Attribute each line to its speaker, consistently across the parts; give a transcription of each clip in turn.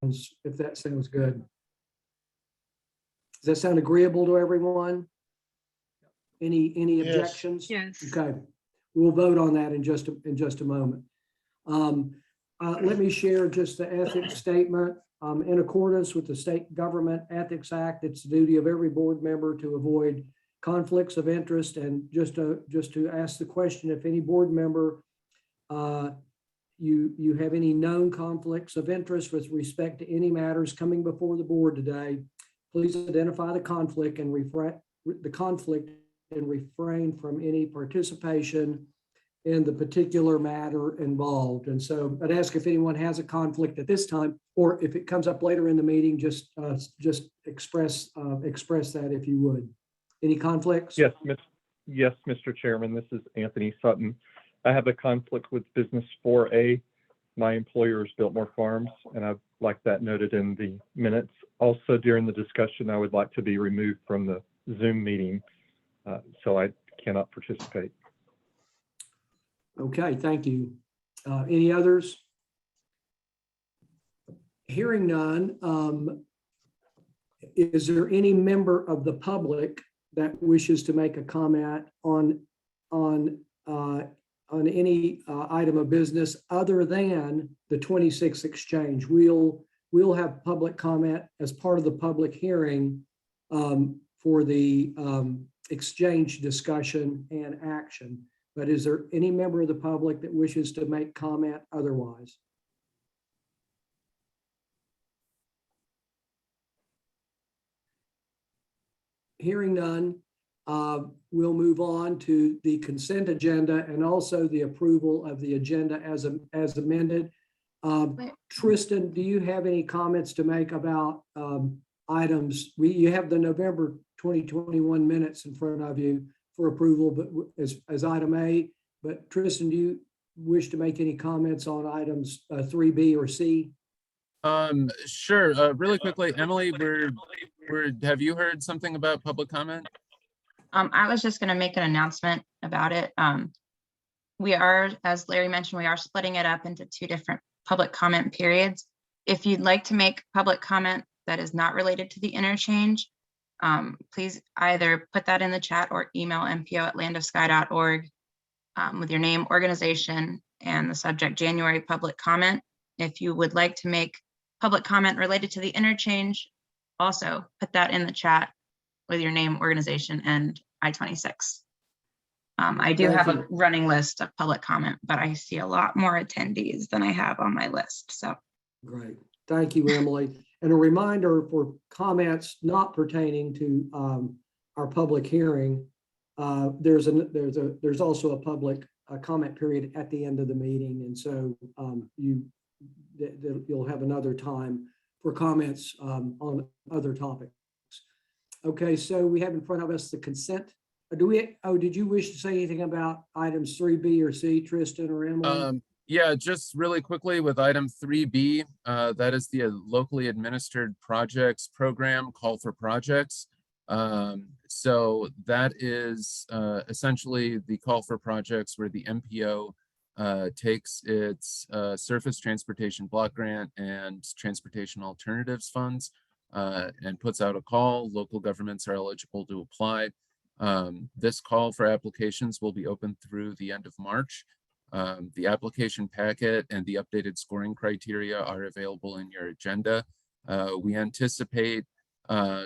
Speaker 1: if that sounds good. Does that sound agreeable to everyone? Any
Speaker 2: Yes.
Speaker 1: objections?
Speaker 3: Yes.
Speaker 1: Okay, we'll vote on that in just a moment. Let me share just the ethics statement. In accordance with the State Government Ethics Act, it's the duty of every board member to avoid conflicts of interest. And just to ask the question, if any board member you have any known conflicts of interest with respect to any matters coming before the board today, please identify the conflict and refrain from any participation in the particular matter involved. And so I'd ask if anyone has a conflict at this time, or if it comes up later in the meeting, just express that if you would. Any conflicts?
Speaker 4: Yes, Mr. Chairman, this is Anthony Sutton. I have a conflict with business 4A. My employer is Biltmore Farms, and I'd like that noted in the minutes. Also, during the discussion, I would like to be removed from the Zoom meeting, so I cannot participate.
Speaker 1: Okay, thank you. Any others? Hearing none, is there any member of the public that wishes to make a comment on any item of business other than the 26th exchange? We'll have public comment as part of the public hearing for the exchange discussion and action. But is there any member of the public that wishes to make comment otherwise? Hearing none, we'll move on to the consent agenda and also the approval of the agenda as amended. Tristan, do you have any comments to make about items? You have the November 2021 minutes in front of you for approval, but as item A. But Tristan, do you wish to make any comments on items 3B or C?
Speaker 5: Sure. Really quickly, Emily, have you heard something about public comment?
Speaker 6: I was just going to make an announcement about it. We are, as Larry mentioned, we are splitting it up into 2 different public comment periods. If you'd like to make public comment that is not related to the interchange, please either put that in the chat or email mpo@landofsky.org with your name, organization, and the subject January public comment. If you would like to make public comment related to the interchange, also put that in the chat with your name, organization, and I-26. I do have a running list of public comment, but I see a lot more attendees than I have on my list. So
Speaker 1: great. Thank you, Emily. And a reminder for comments not pertaining to our public hearing, there's also a public comment period at the end of the meeting. And so you'll have another time for comments on other topics. Okay, so we have in front of us the consent. Did you wish to say anything about items 3B or C, Tristan or Emily?
Speaker 5: Yeah, just really quickly with item 3B, that is the locally administered projects program call for projects. So that is essentially the call for projects where the MPO takes its surface transportation block grant and transportation alternatives funds and puts out a call. Local governments are eligible to apply. This call for applications will be open through the end of March. The application packet and the updated scoring criteria are available in your agenda. We anticipate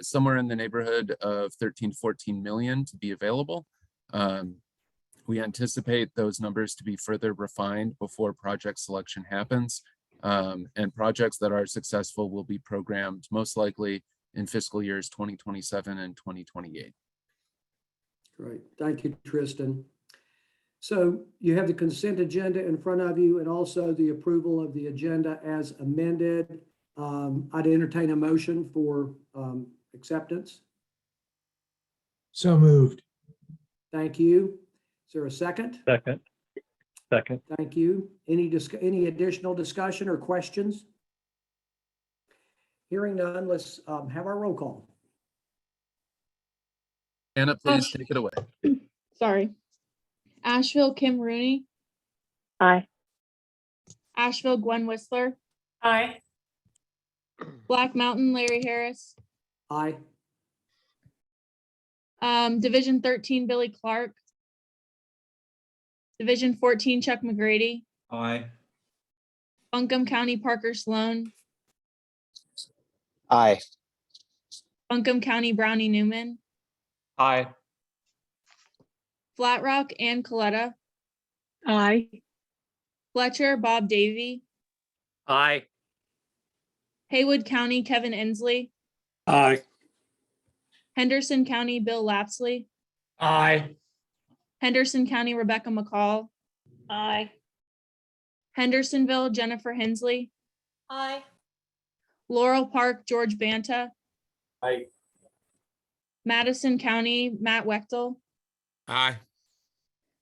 Speaker 5: somewhere in the neighborhood of 13 to 14 million to be available. We anticipate those numbers to be further refined before project selection happens. And projects that are successful will be programmed most likely in fiscal years 2027 and 2028.
Speaker 1: Great. Thank you, Tristan. So you have the consent agenda in front of you and also the approval of the agenda as amended. I'd entertain a motion for acceptance.
Speaker 2: So moved.
Speaker 1: Thank you. Is there a second?
Speaker 4: Second.
Speaker 1: Thank you. Any additional discussion or questions? Hearing none, let's have our roll call.
Speaker 5: Anna, please take it away.
Speaker 7: Sorry. Asheville, Kim Rooney.
Speaker 8: Aye.
Speaker 7: Asheville, Gwen Whistler.
Speaker 8: Aye.
Speaker 7: Black Mountain, Larry Harris.
Speaker 1: Aye.
Speaker 7: Division 13, Billy Clark. Division 14, Chuck McGrady.
Speaker 2: Aye.
Speaker 7: Buncombe County, Parker Sloan.
Speaker 3: Aye.
Speaker 7: Buncombe County, Brownie Newman.
Speaker 3: Aye.
Speaker 7: Flat Rock, Ann Coletta.
Speaker 8: Aye.
Speaker 7: Fletcher, Bob Davy.
Speaker 3: Aye.
Speaker 7: Haywood County, Kevin Inslee.
Speaker 3: Aye.
Speaker 7: Henderson County, Bill Lapsley.
Speaker 3: Aye.
Speaker 7: Henderson County, Rebecca McCall.
Speaker 8: Aye.
Speaker 7: Hendersonville, Jennifer Hensley.
Speaker 8: Aye.
Speaker 7: Laurel Park, George Banta.
Speaker 3: Aye.
Speaker 7: Madison County, Matt Wechtel.
Speaker 3: Aye.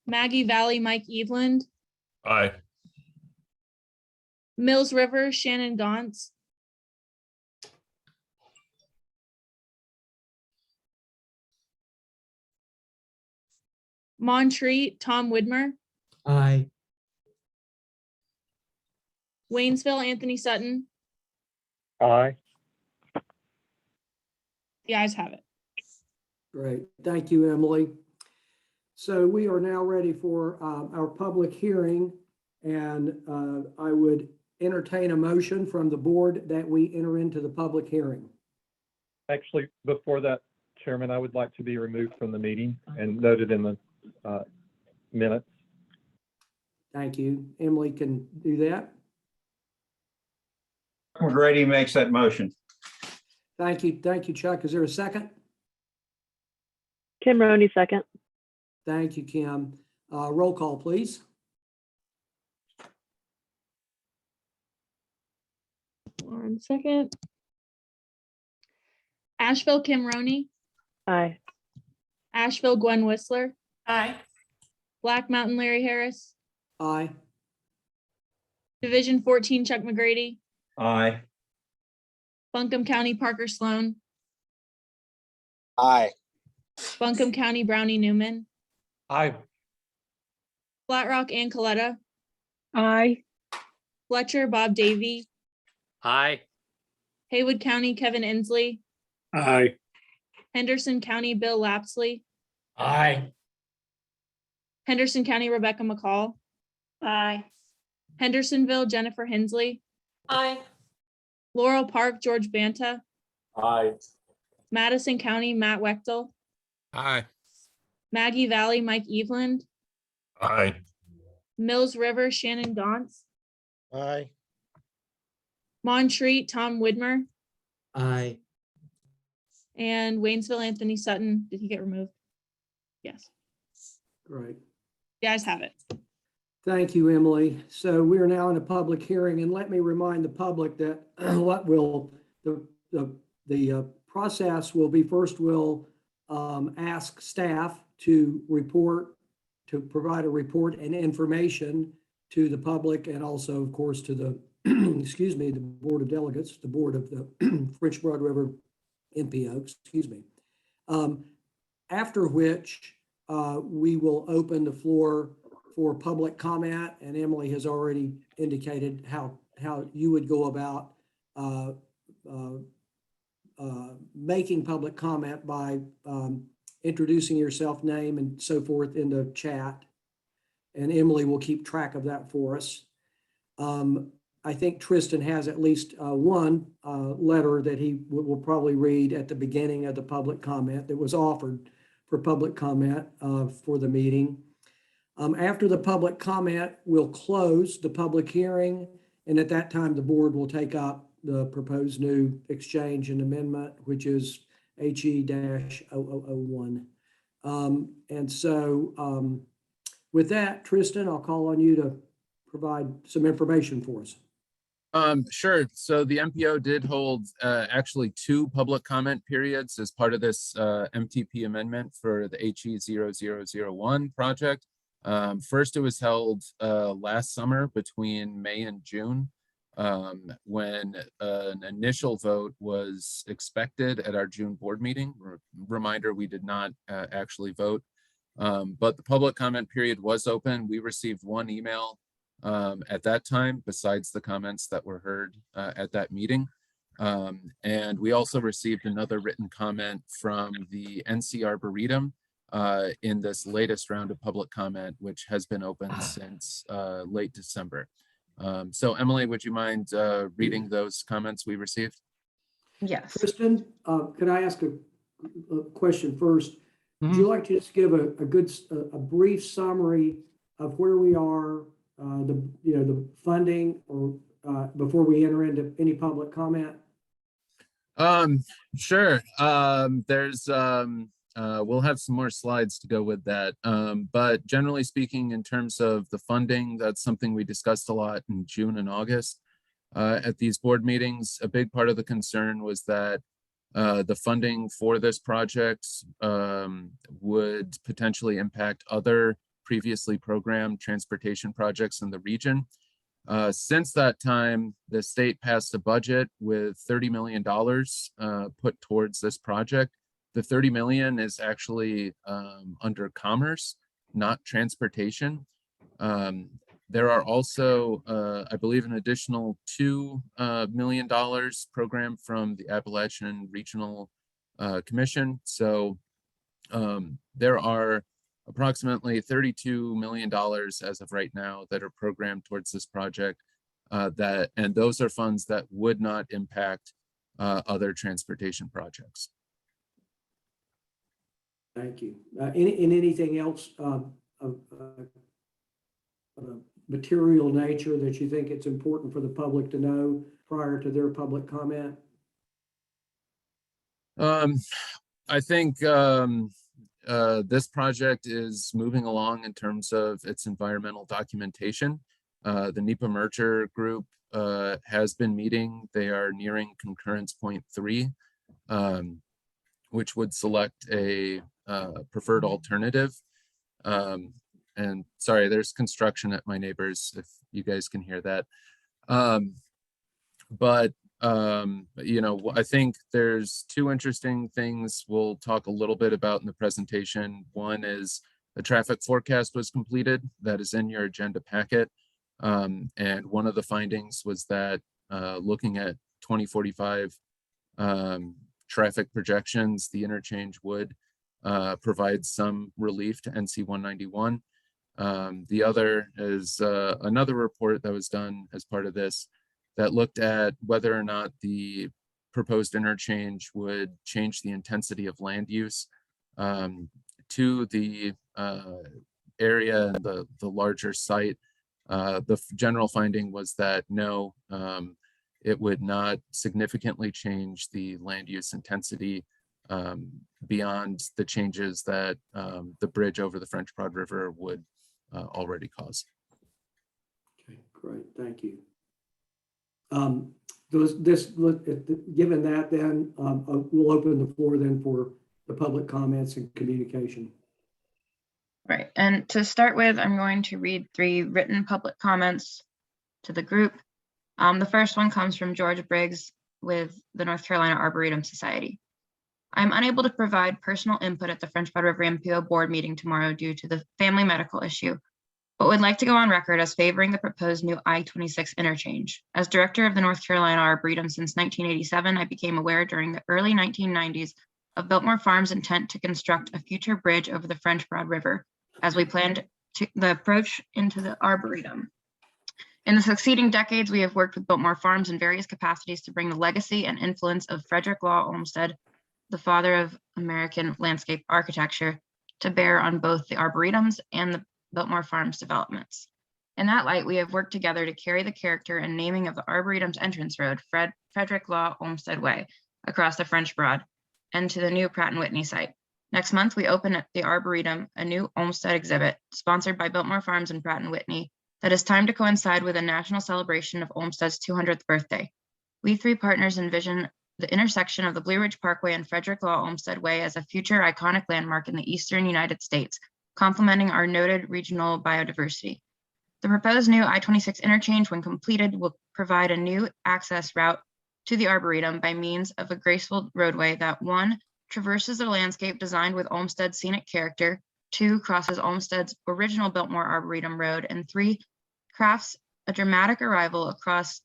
Speaker 7: Maggie Valley, Mike Eveland.
Speaker 3: Aye.
Speaker 7: Mills River, Shannon Gauntz. Montreat, Tom Widmer.
Speaker 2: Aye.
Speaker 7: Waynesville, Anthony Sutton.
Speaker 4: Aye.
Speaker 7: The ayes have it.
Speaker 1: Great. Thank you, Emily. So we are now ready for our public hearing, and I would entertain a motion from the board that we enter into the public hearing.
Speaker 4: Actually, before that, Chairman, I would like to be removed from the meeting and noted in the minutes.
Speaker 1: Thank you. Emily can do that.
Speaker 9: McGrady makes that motion.
Speaker 1: Thank you. Thank you, Chuck. Is there a second?
Speaker 8: Kim Roney, second.
Speaker 1: Thank you, Kim. Roll call, please.
Speaker 7: One second. Asheville, Kim Roney.
Speaker 8: Aye.
Speaker 7: Asheville, Gwen Whistler.
Speaker 8: Aye.
Speaker 7: Black Mountain, Larry Harris.
Speaker 1: Aye.
Speaker 7: Division 14, Chuck McGrady.
Speaker 9: Aye.
Speaker 7: Buncombe County, Parker Sloan.
Speaker 3: Aye.
Speaker 7: Buncombe County, Brownie Newman.
Speaker 3: Aye.
Speaker 7: Flat Rock, Ann Coletta.
Speaker 8: Aye.
Speaker 7: Fletcher, Bob Davy.
Speaker 3: Aye.
Speaker 7: Haywood County, Kevin Inslee.
Speaker 3: Aye.
Speaker 7: Henderson County, Bill Lapsley.
Speaker 3: Aye.
Speaker 7: Henderson County, Rebecca McCall.
Speaker 8: Aye.
Speaker 7: Hendersonville, Jennifer Hensley.
Speaker 8: Aye.
Speaker 7: Laurel Park, George Banta.
Speaker 3: Aye.
Speaker 7: Madison County, Matt Wechtel.
Speaker 3: Aye.
Speaker 7: Maggie Valley, Mike Eveland.
Speaker 3: Aye.
Speaker 7: Mills River, Shannon Gauntz.
Speaker 3: Aye.
Speaker 7: Montreat, Tom Widmer.
Speaker 2: Aye.
Speaker 7: And Waynesville, Anthony Sutton. Did he get removed? Yes.
Speaker 1: Great.
Speaker 7: You guys have it.
Speaker 1: Thank you, Emily. So we are now in a public hearing, and let me remind the public that what will, the process will be, first we'll ask staff to provide a report and information to the public, and also, of course, to the, excuse me, the Board of Delegates, the Board of the French Broad River MPO, excuse me. After which we will open the floor for public comment, and Emily has already indicated how you would go about making public comment by introducing yourself, name, and so forth in the chat. And Emily will keep track of that for us. I think Tristan has at least one letter that he will probably read at the beginning of the public comment that was offered for public comment for the meeting. After the public comment, we'll close the public hearing, and at that time, the board will take up the proposed new exchange and amendment, which is HE-0001. And so with that, Tristan, I'll call on you to provide some information for us.
Speaker 5: Sure. So the MPO did hold actually 2 public comment periods as part of this MTP amendment for the HE-0001 project. First, it was held last summer between May and June, when an initial vote was expected at our June board meeting. Reminder, we did not actually vote, but the public comment period was open. We received 1 email at that time, besides the comments that were heard at that meeting. And we also received another written comment from the NC Arboretum in this latest round of public comment, which has been open since late December. So Emily, would you mind reading those comments we received?
Speaker 6: Yes.
Speaker 1: Tristan, could I ask a question first? Would you like to just give a brief summary of where we are, the funding, or before we enter into any public comment?
Speaker 5: Sure. We'll have some more slides to go with that. But generally speaking, in terms of the funding, that's something we discussed a lot in June and August at these board meetings. A big part of the concern was that the funding for this project would potentially impact other previously programmed transportation projects in the region. Since that time, the state passed a budget with $30 million put towards this project. The $30 million is actually under commerce, not transportation. There are also, I believe, an additional $2 million programmed from the Appalachian Regional Commission. So there are approximately $32 million as of right now that are programmed towards this project, and those are funds that would not impact other transportation projects.
Speaker 1: Thank you. Anything else of material nature that you think it's important for the public to know prior to their public comment?
Speaker 5: I think this project is moving along in terms of its environmental documentation. The NEPA merger group has been meeting. They are nearing concurrence point 3, which would select a preferred alternative. And sorry, there's construction at my neighbor's, if you guys can hear that. I think there's 2 interesting things we'll talk a little bit about in the presentation. One is the traffic forecast was completed. That is in your agenda packet. And one of the findings was that looking at 2045 traffic projections, the interchange would provide some relief to NC 191. The other is another report that was done as part of this that looked at whether or not the proposed interchange would change the intensity of land use to the area and the larger site. The general finding was that no, it would not significantly change the land use intensity beyond the changes that the bridge over the French Broad River would already cause.
Speaker 1: Okay, great, thank you. Given that, then we'll open the floor then for the public comments and communication.
Speaker 6: Right, and to start with, I'm going to read 3 written public comments to the group. The first one comes from George Briggs with the North Carolina Arboretum Society. I'm unable to provide personal input at the French Broad River MPO board meeting tomorrow due to the family medical issue, but would like to go on record as favoring the proposed new I-26 interchange. As director of the North Carolina Arboretum since 1987, I became aware during the early 1990s of Biltmore Farms' intent to construct a future bridge over the French Broad River as we planned the approach into the Arboretum. In the succeeding decades, we have worked with Biltmore Farms in various capacities to bring the legacy and influence of Frederick Law Olmsted, the father of American landscape architecture, to bear on both the Arboretums and the Biltmore Farms developments. In that light, we have worked together to carry the character and naming of the Arboretum's entrance road, Frederick Law Olmsted Way, across the French Broad, and to the new Pratt & Whitney site. Next month, we open at the Arboretum a new Olmsted exhibit sponsored by Biltmore Farms and Pratt & Whitney that is timed to coincide with a national celebration of Olmsted's 200th birthday. We 3 partners envision the intersection of the Blue Ridge Parkway and Frederick Law Olmsted Way as a future iconic landmark in the eastern United States, complementing our noted regional biodiversity. The proposed new I-26 interchange, when completed, will provide a new access route to the Arboretum by means of a graceful roadway that 1, traverses the landscape designed with Olmsted's scenic character, 2, crosses Olmsted's original Biltmore Arboretum Road, and 3, crafts a dramatic arrival across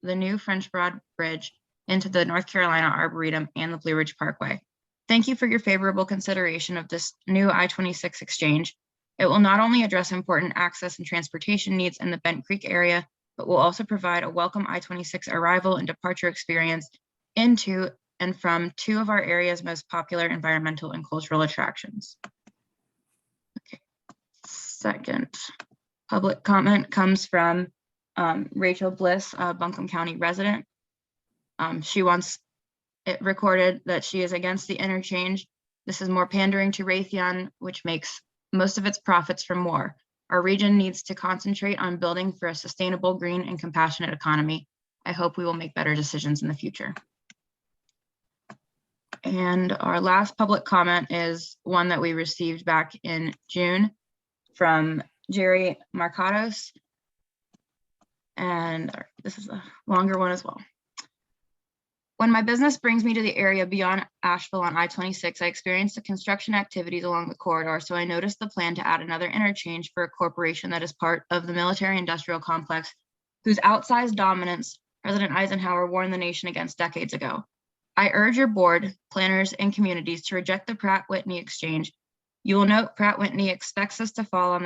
Speaker 6: the new French Broad Bridge into the North Carolina Arboretum and the Blue Ridge Parkway. Thank you for your favorable consideration of this new I-26 exchange. It will not only address important access and transportation needs in the Bent Creek area, but will also provide a welcome I-26 arrival and departure experience into and from two of our area's most popular environmental and cultural attractions. Okay. Second public comment comes from Rachel Bliss, a Buncombe County resident. She wants it recorded that she is against the interchange. This is more pandering to Raytheon, which makes most of its profits from war. Our region needs to concentrate on building for a sustainable, green, and compassionate economy. I hope we will make better decisions in the future. And our last public comment is one that we received back in June from Jerry Marcados. And this is a longer one as well. When my business brings me to the area beyond Asheville on I-26, I experienced the construction activities along the corridor, so I noticed the plan to add another interchange for a corporation that is part of the military-industrial complex, whose outsized dominance President Eisenhower warned the nation against decades ago. I urge your board, planners, and communities to reject the Pratt-Whitney exchange. You will note Pratt-Whitney expects us to fall for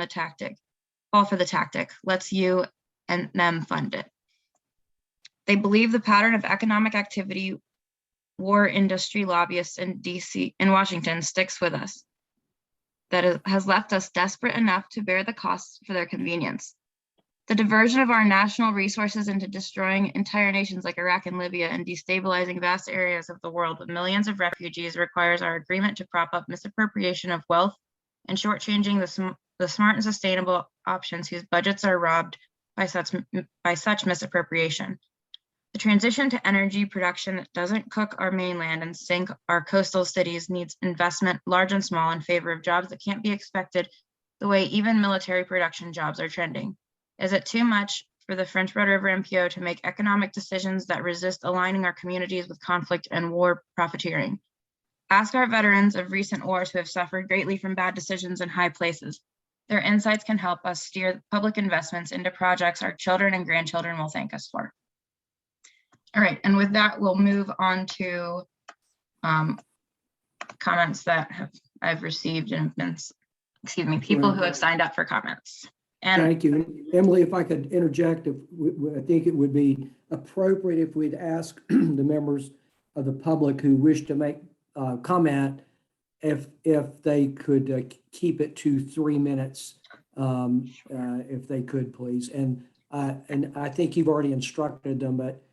Speaker 6: the tactic. Let's you and them fund it. They believe the pattern of economic activity, war industry lobbyists in Washington sticks with us. That has left us desperate enough to bear the costs for their convenience. The diversion of our national resources into destroying entire nations like Iraq and Libya and destabilizing vast areas of the world with millions of refugees requires our agreement to prop up misappropriation of wealth and shortchanging the smart and sustainable options whose budgets are robbed by such misappropriation. The transition to energy production that doesn't cook our mainland and sink our coastal cities needs investment, large and small, in favor of jobs that can't be expected the way even military production jobs are trending. Is it too much for the French Broad River MPO to make economic decisions that resist aligning our communities with conflict and war profiteering? Ask our veterans of recent wars who have suffered greatly from bad decisions in high places. Their insights can help us steer public investments into projects our children and grandchildren will thank us for. All right, and with that, we'll move on to comments that I've received and been, people who have signed up for comments. And
Speaker 1: Thank you. Emily, if I could interject, I think it would be appropriate if we'd ask the members of the public who wish to make comment if they could keep it to 3 minutes, if they could, please. And I think you've already instructed them, but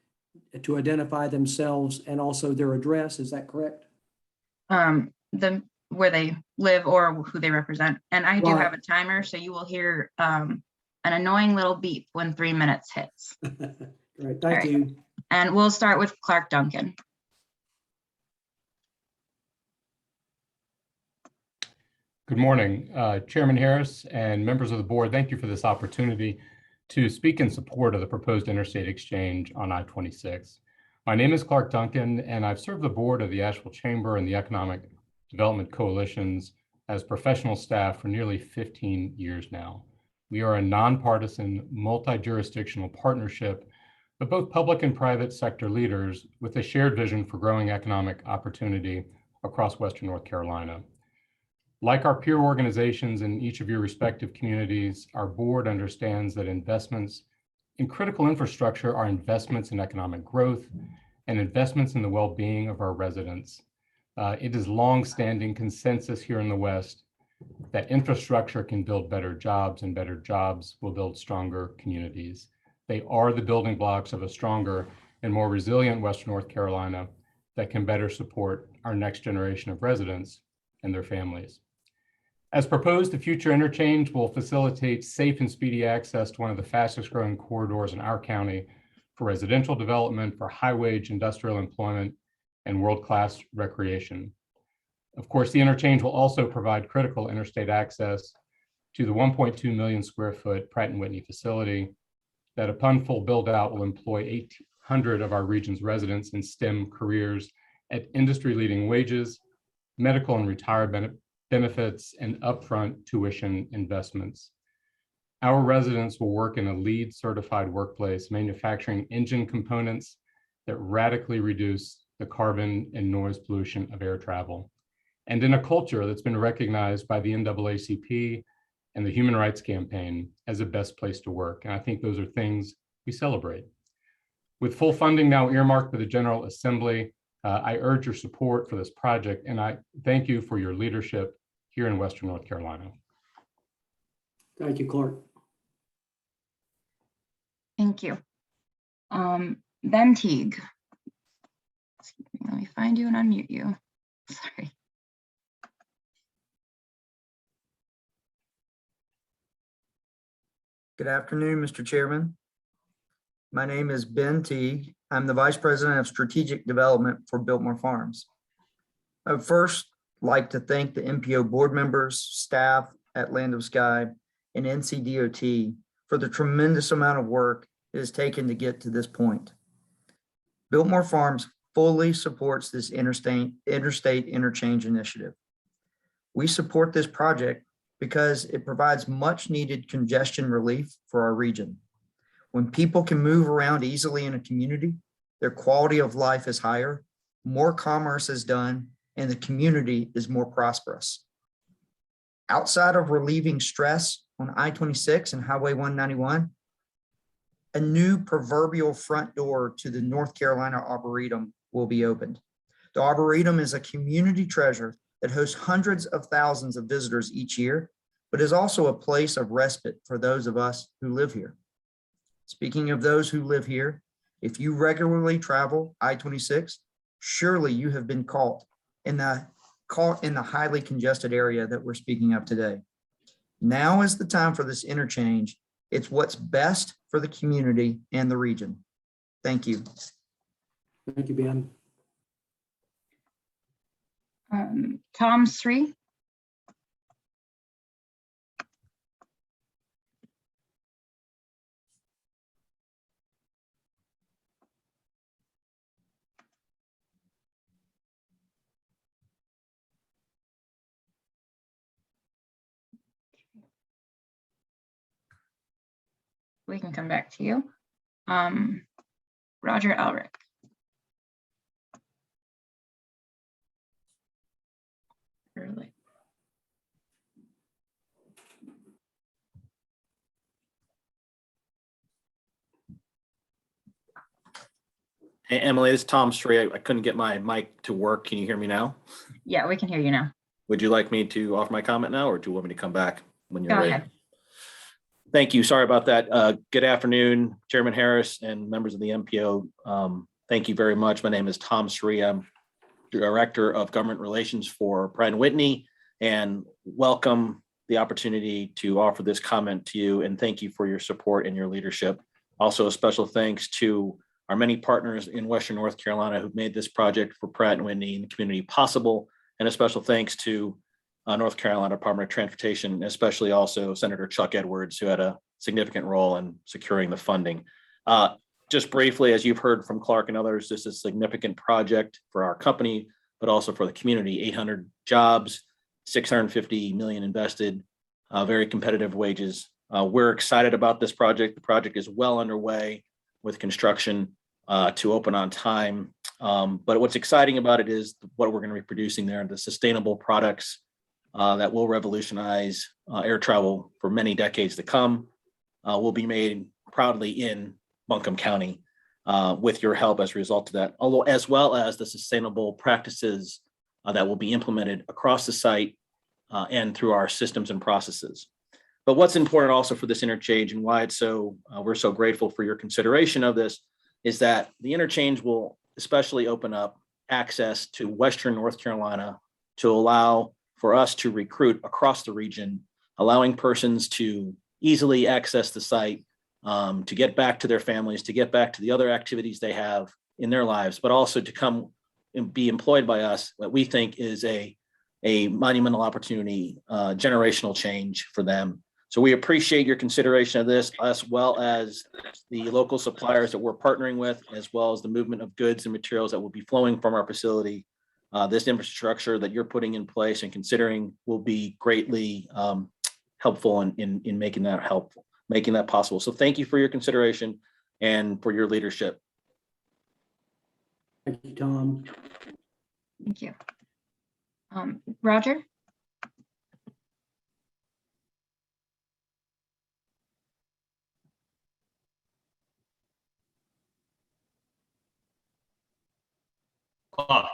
Speaker 1: to identify themselves and also their address, is that correct?
Speaker 6: where they live or who they represent. And I do
Speaker 1: Right.
Speaker 6: have a timer, so you will hear an annoying little beep when 3 minutes hits.
Speaker 1: Great, thank you.
Speaker 6: And we'll start with Clark Duncan.
Speaker 10: Good morning, Chairman Harris and members of the board. Thank you for this opportunity to speak in support of the proposed interstate exchange on I-26. My name is Clark Duncan, and I've served the board of the Asheville Chamber and the Economic Development Coalitions as professional staff for nearly 15 years now. We are a nonpartisan, multi-jurisdictional partnership of both public and private sector leaders with a shared vision for growing economic opportunity across Western North Carolina. Like our peer organizations in each of your respective communities, our board understands that investments in critical infrastructure are investments in economic growth and investments in the well-being of our residents. It is long-standing consensus here in the West that infrastructure can build better jobs, and better jobs will build stronger communities. They are the building blocks of a stronger and more resilient Western North Carolina that can better support our next generation of residents and their families. As proposed, the future interchange will facilitate safe and speedy access to one of the fastest growing corridors in our county for residential development, for high wage industrial employment, and world-class recreation. Of course, the interchange will also provide critical interstate access to the 1.2 million square foot Pratt & Whitney facility that upon full build out will employ 800 of our region's residents in STEM careers at industry-leading wages, medical and retirement benefits, and upfront tuition investments. Our residents will work in a LEED certified workplace manufacturing engine components that radically reduce the carbon and noise pollution of air travel, and in a culture that's been recognized by the NAACP and the Human Rights Campaign as a best place to work. And I think those are things we celebrate. With full funding now earmarked for the General Assembly, I urge your support for this project, and I thank you for your leadership here in Western North Carolina.
Speaker 1: Thank you, Clark.
Speaker 6: Thank you. Ben Teague. Excuse me, let me find you and unmute you. Sorry.
Speaker 11: Good afternoon, Mr. Chairman. My name is Ben Teague. I'm the Vice President of Strategic Development for Biltmore Farms. I would first like to thank the MPO board members, staff at Land of Sky, and NCDOT for the tremendous amount of work it has taken to get to this point. Biltmore Farms fully supports this interstate interchange initiative. We support this project because it provides much needed congestion relief for our region. When people can move around easily in a community, their quality of life is higher, more commerce is done, and the community is more prosperous. Outside of relieving stress on I-26 and Highway 191, a new proverbial front door to the North Carolina Arboretum will be opened. The Arboretum is a community treasure that hosts hundreds of thousands of visitors each year, but is also a place of respite for those of us who live here. Speaking of those who live here, if you regularly travel I-26, surely you have been caught in the highly congested area that we're speaking of today. Now is the time for this interchange. It's what's best for the community and the region. Thank you.
Speaker 1: Thank you, Ben.
Speaker 6: Tom Sri. We can come back to you. Roger Elric. Early.
Speaker 12: Hey, Emily, this is Tom Sri. I couldn't get my mic to work. Can you hear me now?
Speaker 6: Yeah, we can hear you now.
Speaker 12: Would you like me to offer my comment now, or do you want me to come back when you're
Speaker 6: Go
Speaker 12: ready?
Speaker 6: ahead.
Speaker 12: Thank you. Sorry about that. Good afternoon, Chairman Harris and members of the MPO. Thank you very much. My name is Tom Sri. I'm Director of Government Relations for Pratt & Whitney, and welcome the opportunity to offer this comment to you, and thank you for your support and your leadership. Also, a special thanks to our many partners in Western North Carolina who've made this project for Pratt & Whitney and the community possible, and a special thanks to North Carolina Department of Transportation, especially also Senator Chuck Edwards, who had a significant role in securing the funding. Just briefly, as you've heard from Clark and others, this is a significant project for our company, but also for the community. 800 jobs, $650 million invested, very competitive wages. We're excited about this project. The project is well underway with construction to open on time. But what's exciting about it is what we're going to be producing there, the sustainable products that will revolutionize air travel for many decades to come, will be made proudly in Buncombe County with your help as a result of that, although as well as the sustainable practices that will be implemented across the site and through our systems and processes. But what's important also for this interchange, and why it's so we're so grateful for your consideration of this, is that the interchange will especially open up access to Western North Carolina to allow for us to recruit across the region, allowing persons to easily access the site, to get back to their families, to get back to the other activities they have in their lives, but also to come and be employed by us, what we think is a monumental opportunity, generational change for them. So we appreciate your consideration of this, as well as the local suppliers that we're partnering with, as well as the movement of goods and materials that will be flowing from our facility. This infrastructure that you're putting in place and considering will be greatly helpful in making that possible. So thank you for your consideration and for your leadership.
Speaker 1: Thank you, Tom.
Speaker 6: Thank you. Roger?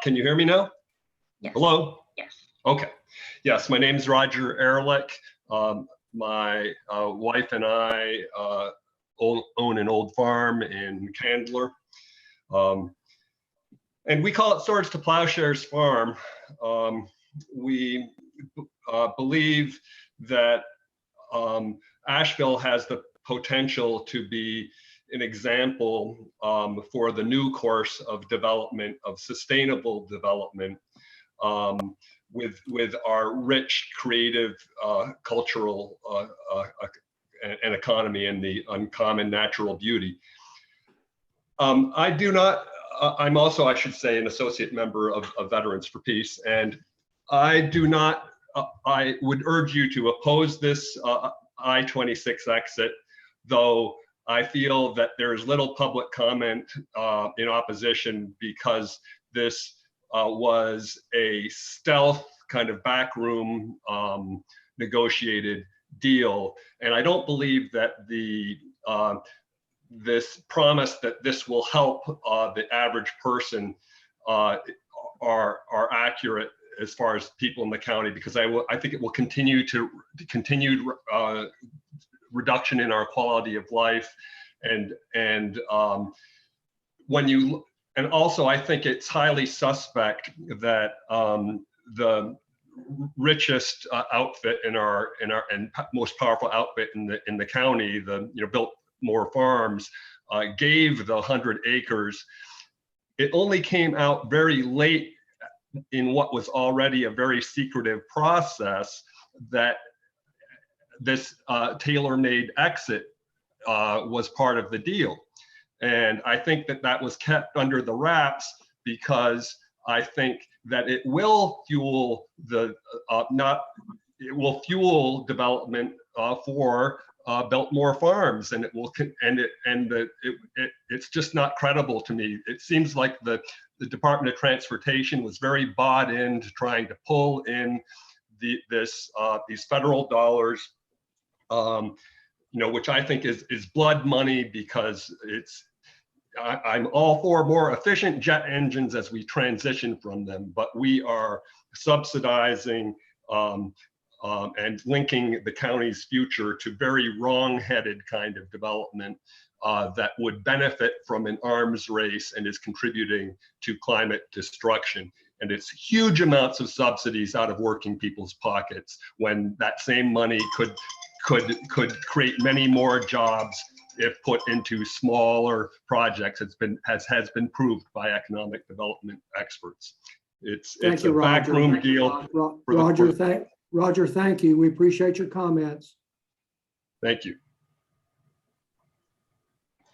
Speaker 3: Can you hear me now?
Speaker 6: Yes.
Speaker 3: Hello?
Speaker 6: Yes.
Speaker 3: Okay. Yes, my name is Roger Ehrlich. My wife and I own an old farm in Candler. And we call it Swords to Plowshares Farm. We believe that Asheville has the potential to be an example for the new course of development, of sustainable development, with our rich, creative, cultural and economy and the uncommon natural beauty. I'm also, I should say, an associate member of Veterans for Peace, and I would urge you to oppose this I-26 exit, though I feel that there's little public comment in opposition because this was a stealth kind of backroom negotiated deal. And I don't believe that this promise that this will help the average person are accurate as far as people in the county, because I think it will continue to continued reduction in our quality of life, and also I think it's highly suspect that the richest outfit and most powerful outfit in the county, Biltmore Farms, gave the 100 acres. It only came out very late in what was already a very secretive process that this tailor-made exit was part of the deal. And I think that was kept under the wraps because I think that it will fuel development for Biltmore Farms, and it's just not credible to me. It seems like the Department of Transportation was very bought into trying to pull in these federal dollars, which I think is blood money, because I'm all for more efficient jet engines as we transition from them, but we are subsidizing and linking the county's future to very wrong-headed kind of development that would benefit from an arms race and is contributing to climate destruction. And it's huge amounts of subsidies out of working people's pockets when that same money could create many more jobs if put into smaller projects. Has been proved by economic development experts. It's a backroom deal.
Speaker 1: Roger, thank you. We appreciate your comments.
Speaker 3: Thank you.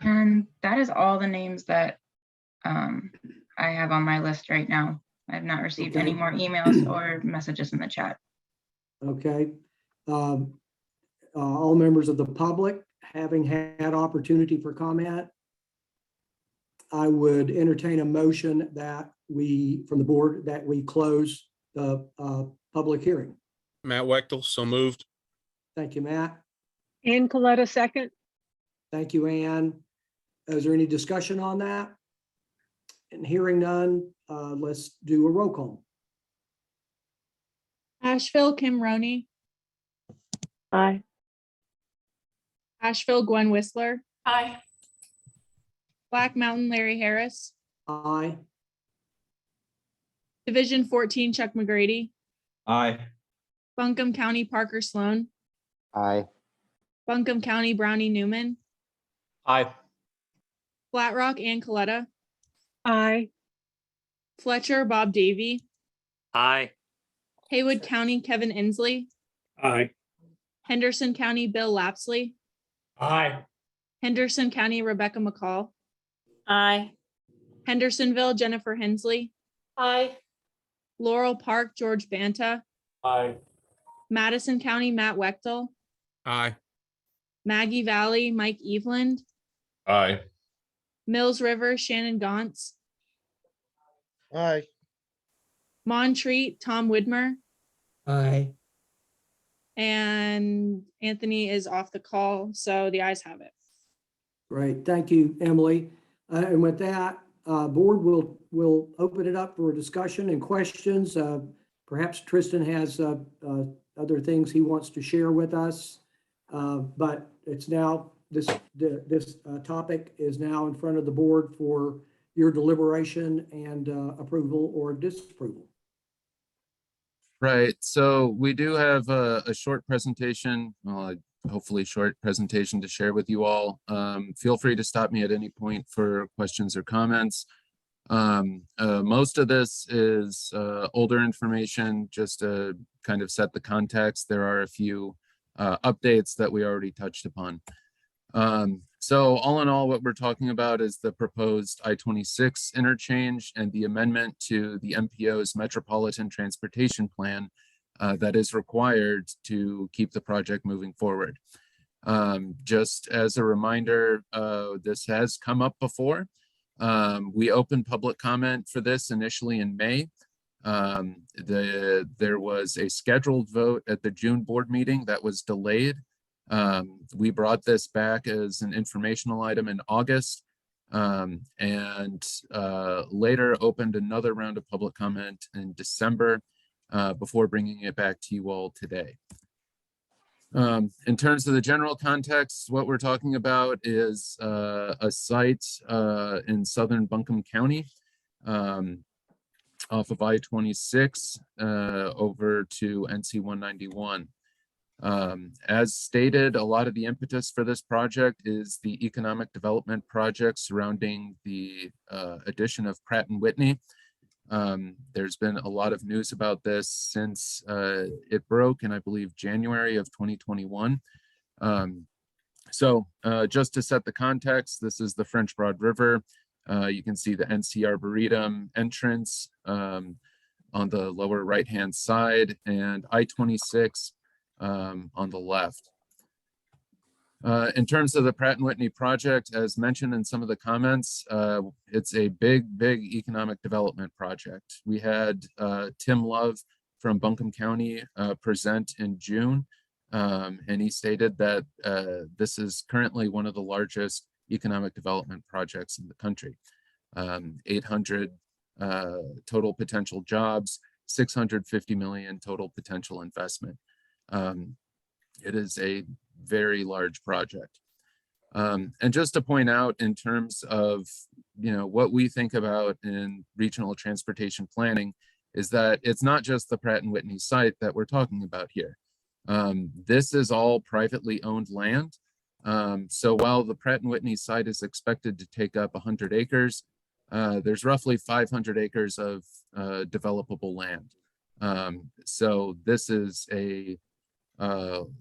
Speaker 6: And that is all the names that I have on my list right now. I have not received any more emails or messages in the chat.
Speaker 1: Okay. All members of the public having had opportunity for comment, I would entertain a motion that from the board, that we close the public hearing.
Speaker 3: Matt Wechtel, so moved.
Speaker 1: Thank you, Matt.
Speaker 8: Ann Coletta, second.
Speaker 1: Thank you, Ann. Is there any discussion on that? And hearing none, let's do a roll call.
Speaker 7: Asheville, Kim Roney.
Speaker 8: Aye.
Speaker 7: Asheville, Gwen Whistler.
Speaker 8: Aye.
Speaker 7: Black Mountain, Larry Harris.
Speaker 1: Aye.
Speaker 7: Division 14, Chuck McGrady.
Speaker 9: Aye.
Speaker 7: Buncombe County, Parker Sloan.
Speaker 9: Aye.
Speaker 7: Buncombe County, Brownie Newman.
Speaker 3: Aye.
Speaker 7: Flat Rock, Ann Coletta.
Speaker 8: Aye.
Speaker 7: Fletcher, Bob Davy.
Speaker 3: Aye.
Speaker 7: Haywood County, Kevin Inslee.
Speaker 3: Aye.
Speaker 7: Henderson County, Bill Lapsley.
Speaker 3: Aye.
Speaker 7: Henderson County, Rebecca McCall.
Speaker 8: Aye.
Speaker 7: Hendersonville, Jennifer Hensley.
Speaker 8: Aye.
Speaker 7: Laurel Park, George Banta.
Speaker 3: Aye.
Speaker 7: Madison County, Matt Wechtel.
Speaker 3: Aye.
Speaker 7: Maggie Valley, Mike Eveland.
Speaker 3: Aye.
Speaker 7: Mills River, Shannon Gauntz.
Speaker 8: Aye.
Speaker 7: Montreat, Tom Widmer,
Speaker 2: Aye.
Speaker 7: and Anthony is off the call, so the ayes have it.
Speaker 1: Great, thank you, Emily. And with that, board will open it up for discussion and questions. Perhaps Tristan has other things he wants to share with us. But it's now, this topic is now in front of the board for your deliberation and approval or disapproval.
Speaker 5: Right, so we do have a short presentation, well, hopefully short presentation to share with you all. Feel free to stop me at any point for questions or comments. Most of this is older information, just to kind of set the context. There are a few updates that we already touched upon. So all in all, what we're talking about is the proposed I-26 interchange and the amendment to the MPO's Metropolitan Transportation Plan that is required to keep the project moving forward. Just as a reminder, this has come up before. We opened public comment for this initially in May. There was a scheduled vote at the June board meeting that was delayed. We brought this back as an informational item in August and later opened another round of public comment in December before bringing it back to you all today. In terms of the general context, what we're talking about is a site in southern Buncombe County off of I-26 over to NC 191. As stated, a lot of the impetus for this project is the economic development project surrounding the addition of Pratt & Whitney. There's been a lot of news about this since it broke in, I believe, January of 2021. So just to set the context, this is the French Broad River. You can see the NC Arboretum entrance on the lower right-hand side and I-26 on the left. In terms of the Pratt & Whitney project, as mentioned in some of the comments, it's a big economic development project. We had Tim Love from Buncombe County present in June, and he stated that this is currently one of the largest economic development projects in the country. 800 total potential jobs, 650 million total potential investment. It is a very large project. And just to point out in terms of, what we think about in regional transportation planning is that it's not just the Pratt & Whitney site that we're talking about here. This is all privately owned land. So while the Pratt & Whitney site is expected to take up 100 acres, there's roughly 500 acres of developable land. So this is a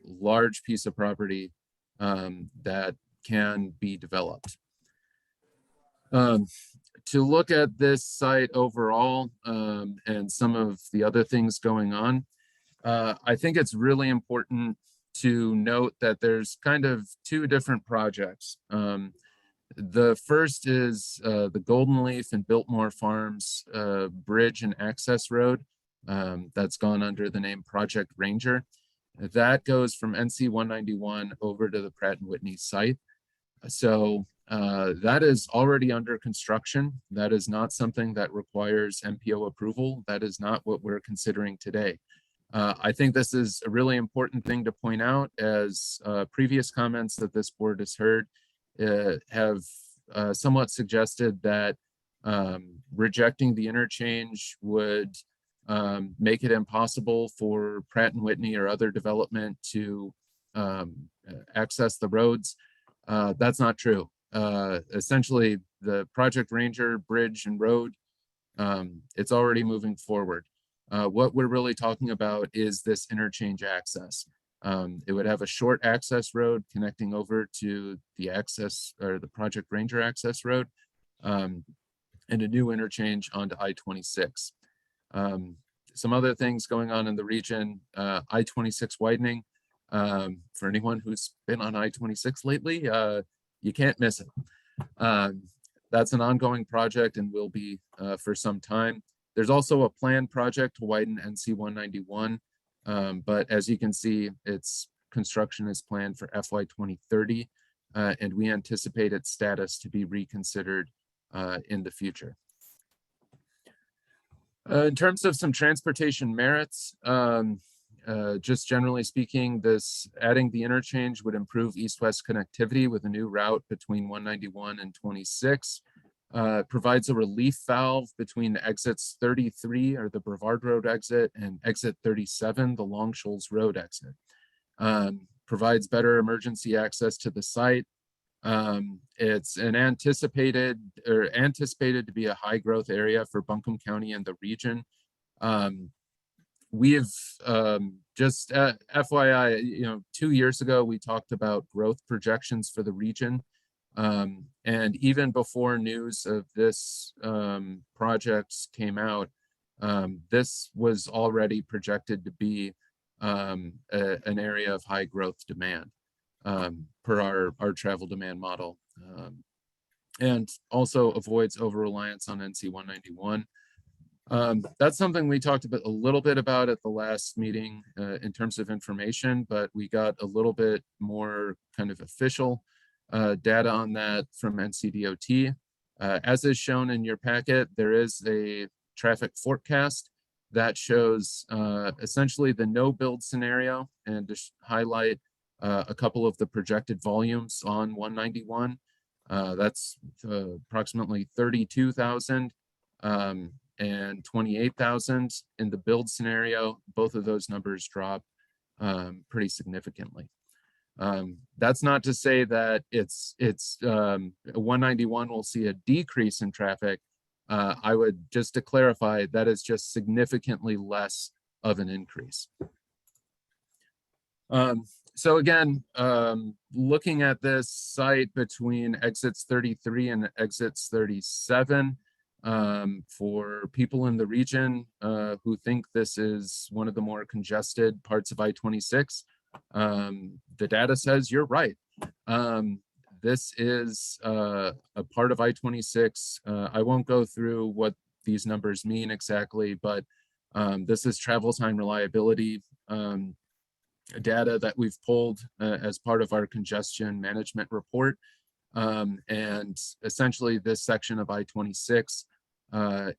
Speaker 5: large piece of property that can be developed. To look at this site overall and some of the other things going on, I think it's really important to note that there's kind of two different projects. The first is the Golden Leaf and Biltmore Farms Bridge and Access Road that's gone under the name Project Ranger. That goes from NC 191 over to the Pratt & Whitney site. So that is already under construction. That is not something that requires MPO approval. That is not what we're considering today. I think this is a really important thing to point out, as previous comments that this board has heard have somewhat suggested that rejecting the interchange would make it impossible for Pratt & Whitney or other development to access the roads. That's not true. Essentially, the Project Ranger Bridge and Road, it's already moving forward. What we're really talking about is this interchange access. It would have a short access road connecting over to the access or the Project Ranger access road and a new interchange onto I-26. Some other things going on in the region, I-26 widening. For anyone who's been on I-26 lately, you can't miss it. That's an ongoing project and will be for some time. There's also a planned project to widen NC 191. But as you can see, its construction is planned for FY 2030, and we anticipate its status to be reconsidered in the future. In terms of some transportation merits, just generally speaking, this adding the interchange would improve east-west connectivity with a new route between 191 and 26. Provides a relief valve between exits 33, or the Brevard Road exit, and exit 37, the Long Shoals Road exit. Provides better emergency access to the site. It's an anticipated to be a high growth area for Buncombe County and the region. We've just FYI, 2 years ago, we talked about growth projections for the region. And even before news of this project came out, this was already projected to be an area of high growth demand per our travel demand model, and also avoids over-reliance on NC 191. That's something we talked a little bit about at the last meeting in terms of information, but we got a little bit more kind of official data on that from NCDOT. As is shown in your packet, there is a traffic forecast that shows essentially the no build scenario, and to highlight a couple of the projected volumes on 191. That's approximately 32,000 and 28,000 in the build scenario. Both of those numbers drop pretty significantly. That's not to say that it's 191 will see a decrease in traffic. I would just to clarify, that is just significantly less of an increase. So again, looking at this site between exits 33 and exits 37, for people in the region who think this is one of the more congested parts of I-26, the data says you're right. This is a part of I-26. I won't go through what these numbers mean exactly, but this is travel time reliability data that we've pulled as part of our congestion management report. And essentially this section of I-26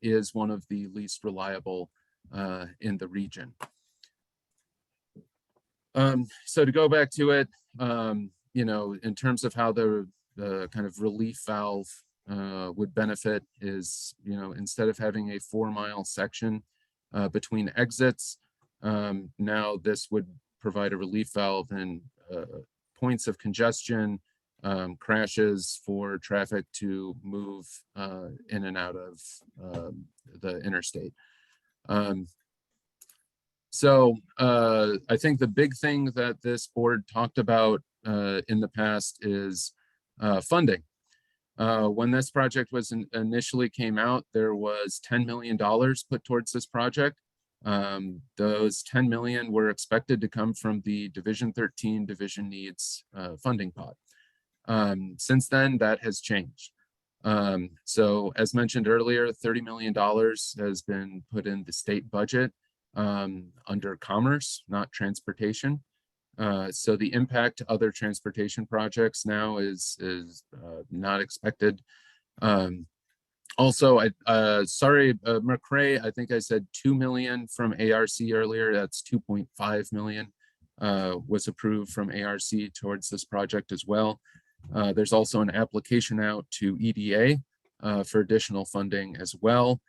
Speaker 5: is one of the least reliable in the region. So to go back to it, in terms of how the kind of relief valve would benefit is, instead of having a 4-mile section between exits, now this would provide a relief valve and points of congestion, crashes for traffic to move in and out of the interstate. So I think the big thing that this board talked about in the past is funding. When this project was initially came out, there was $10 million put towards this project. Those 10 million were expected to come from the Division 13 Division Needs funding pot. Since then, that has changed. So as mentioned earlier, $30 million has been put in the state budget under commerce, not transportation. So the impact to other transportation projects now is not expected. Also, sorry, McRae, I think I said 2 million from ARC earlier. That's 2.5 million was approved from ARC towards this project as well. There's also an application out to EDA for additional funding as well.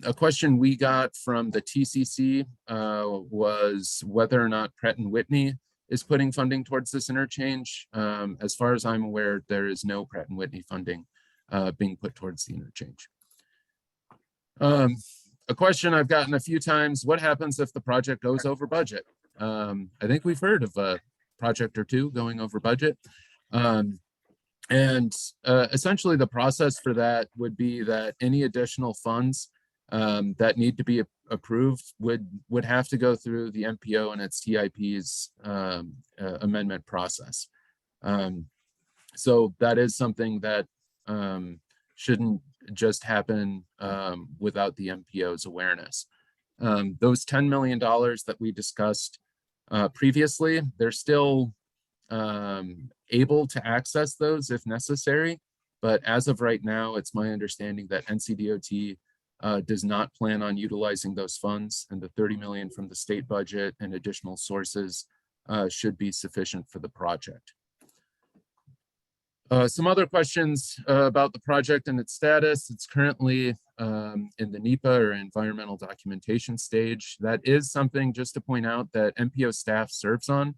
Speaker 5: A question we got from the TCC was whether or not Pratt & Whitney is putting funding towards this interchange. As far as I'm aware, there is no Pratt & Whitney funding being put towards the interchange. A question I've gotten a few times: what happens if the project goes over budget? I think we've heard of a project or two going over budget. Essentially the process for that would be that any additional funds that need to be approved would have to go through the MPO and its TIP's amendment process. So that is something that shouldn't just happen without the MPO's awareness. Those $10 million that we discussed previously, they're still able to access those if necessary. But as of right now, it's my understanding that NCDOT does not plan on utilizing those funds, and the 30 million from the state budget and additional sources should be sufficient for the project. Some other questions about the project and its status. It's currently in the NEPA or environmental documentation stage. That is something, just to point out, that MPO staff serves on.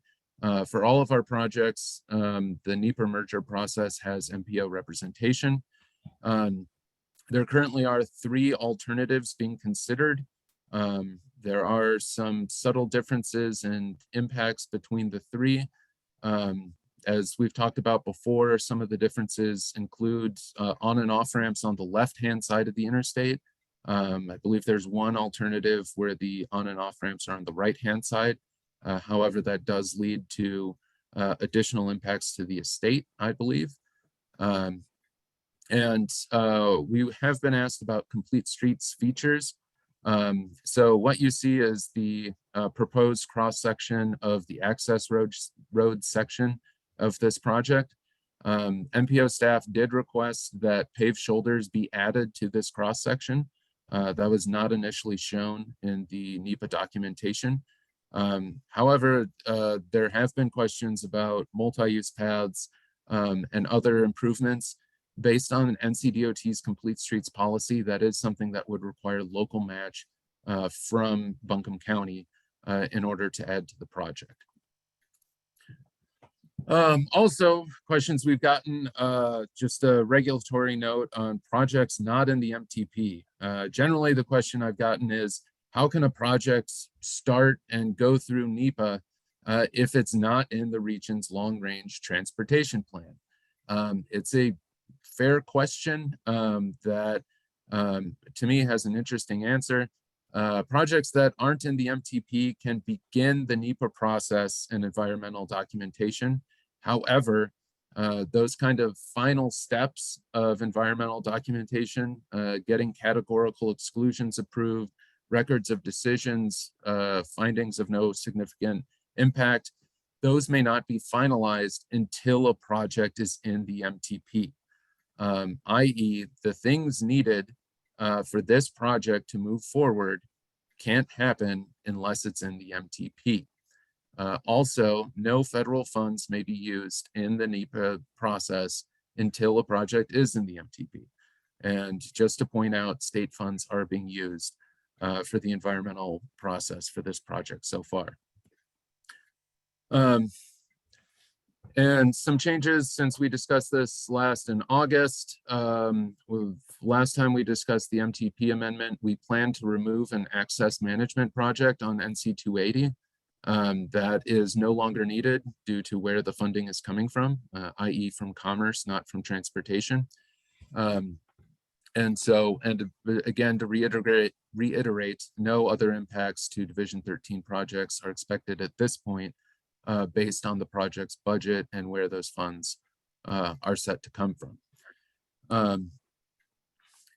Speaker 5: For all of our projects, the NEPA merger process has MPO representation. There currently are 3 alternatives being considered. There are some subtle differences and impacts between the 3. As we've talked about before, some of the differences include on and off ramps on the left-hand side of the interstate. I believe there's one alternative where the on and off ramps are on the right-hand side. However, that does lead to additional impacts to the estate, I believe. We have been asked about complete streets features. So what you see is the proposed cross-section of the access road section of this project. MPO staff did request that paved shoulders be added to this cross-section. That was not initially shown in the NEPA documentation. However, there have been questions about multi-use paths and other improvements. Based on NCDOT's complete streets policy, that is something that would require local match from Buncombe County in order to add to the project. Also, questions we've gotten, just a regulatory note on projects not in the MTP. Generally, the question I've gotten is, how can a project start and go through NEPA if it's not in the region's long-range transportation plan? It's a fair question that to me has an interesting answer. Projects that aren't in the MTP can begin the NEPA process and environmental documentation. However, those kind of final steps of environmental documentation, getting categorical exclusions approved, records of decisions, findings of no significant impact, those may not be finalized until a project is in the MTP. I.e., the things needed for this project to move forward can't happen unless it's in the MTP. Also, no federal funds may be used in the NEPA process until a project is in the MTP. And just to point out, state funds are being used for the environmental process for this project so far. And some changes since we discussed this last in August. Last time we discussed the MTP amendment, we plan to remove an access management project on NC 280. That is no longer needed due to where the funding is coming from, i.e. from commerce, not from transportation. And again, to reiterate, no other impacts to Division 13 projects are expected at this point, based on the project's budget and where those funds are set to come from.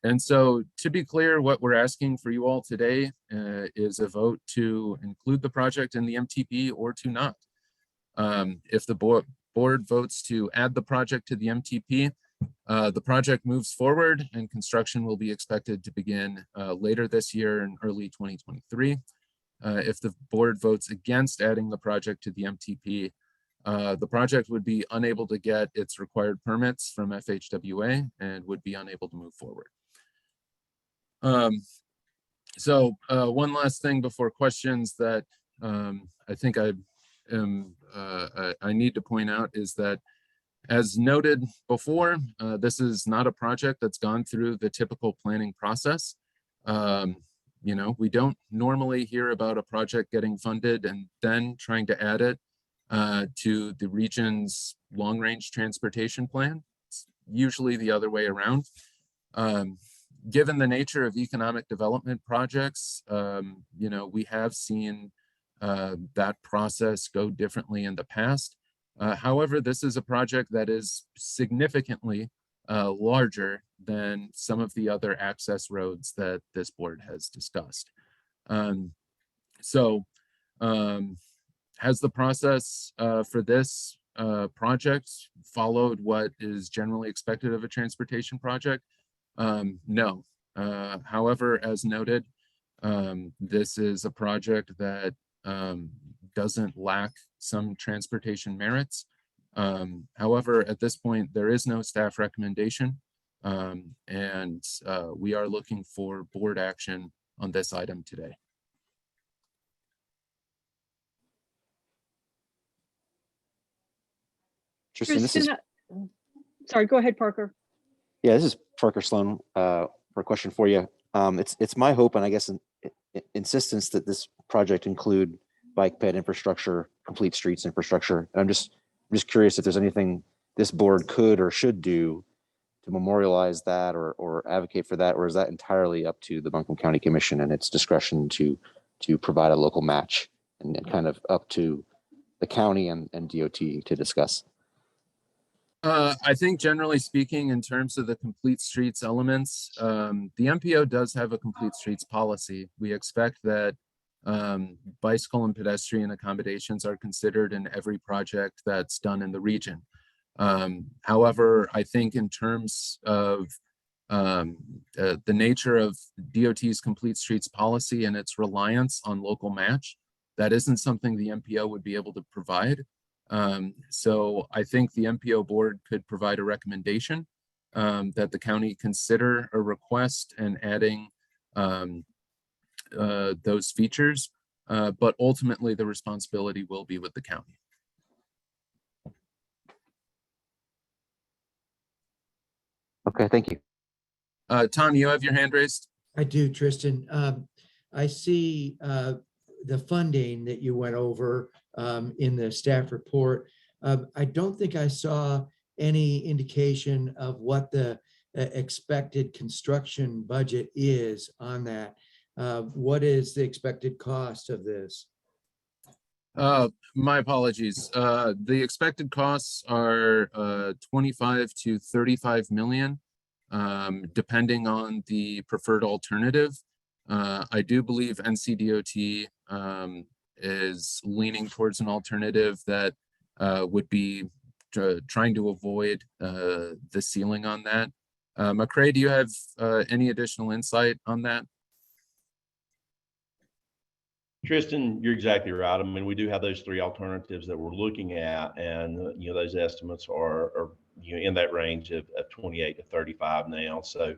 Speaker 5: And so, to be clear, what we're asking for you all today is a vote to include the project in the MTP or to not. If the board votes to add the project to the MTP, the project moves forward and construction will be expected to begin later this year in early 2023. If the board votes against adding the project to the MTP, the project would be unable to get its required permits from FHWA and would be unable to move forward. One last thing before questions that I think I need to point out is that, as noted before, this is not a project that's gone through the typical planning process. You know, we don't normally hear about a project getting funded and then trying to add it to the region's long-range transportation plan. It's usually the other way around. Given the nature of economic development projects, you know, we have seen that process go differently in the past. However, this is a project that is significantly larger than some of the other access roads that this board has discussed. So has the process for this project followed what is generally expected of a transportation project? No. However, as noted, this is a project that doesn't lack some transportation merits. However, at this point, there is no staff recommendation, and we are looking for board action on this item today.
Speaker 13: Tristan, this is,
Speaker 8: Sorry, go ahead, Parker.
Speaker 13: yeah, this is Parker Sloan for a question for you. It's my hope and I guess insistence that this project include bike ped infrastructure, complete streets infrastructure. And I'm just curious if there's anything this board could or should do to memorialize that or advocate for that, or is that entirely up to the Buncombe County Commission and its discretion to provide a local match and kind of up to the county and DOT to discuss?
Speaker 5: I think generally speaking, in terms of the complete streets elements, the MPO does have a complete streets policy. We expect that bicycle and pedestrian accommodations are considered in every project that's done in the region. However, I think in terms of the nature of DOT's complete streets policy and its reliance on local match, that isn't something the MPO would be able to provide. So I think the MPO board could provide a recommendation that the county consider a request and adding those features, but ultimately the responsibility will be with the county.
Speaker 13: Okay, thank you.
Speaker 5: Tom, you have your hand raised?
Speaker 2: I do, Tristan. I see the funding that you went over in the staff report. I don't think I saw any indication of what the expected construction budget is on that. What is the expected cost of this?
Speaker 5: My apologies. The expected costs are 25 to 35 million, depending on the preferred alternative. I do believe NCDOT is leaning towards an alternative that would be trying to avoid the ceiling on that. McCray, do you have any additional insight on that?
Speaker 14: Tristan, you're exactly right. I mean, we do have those three alternatives that we're looking at, and those estimates are in that range of 28 to 35 now. So,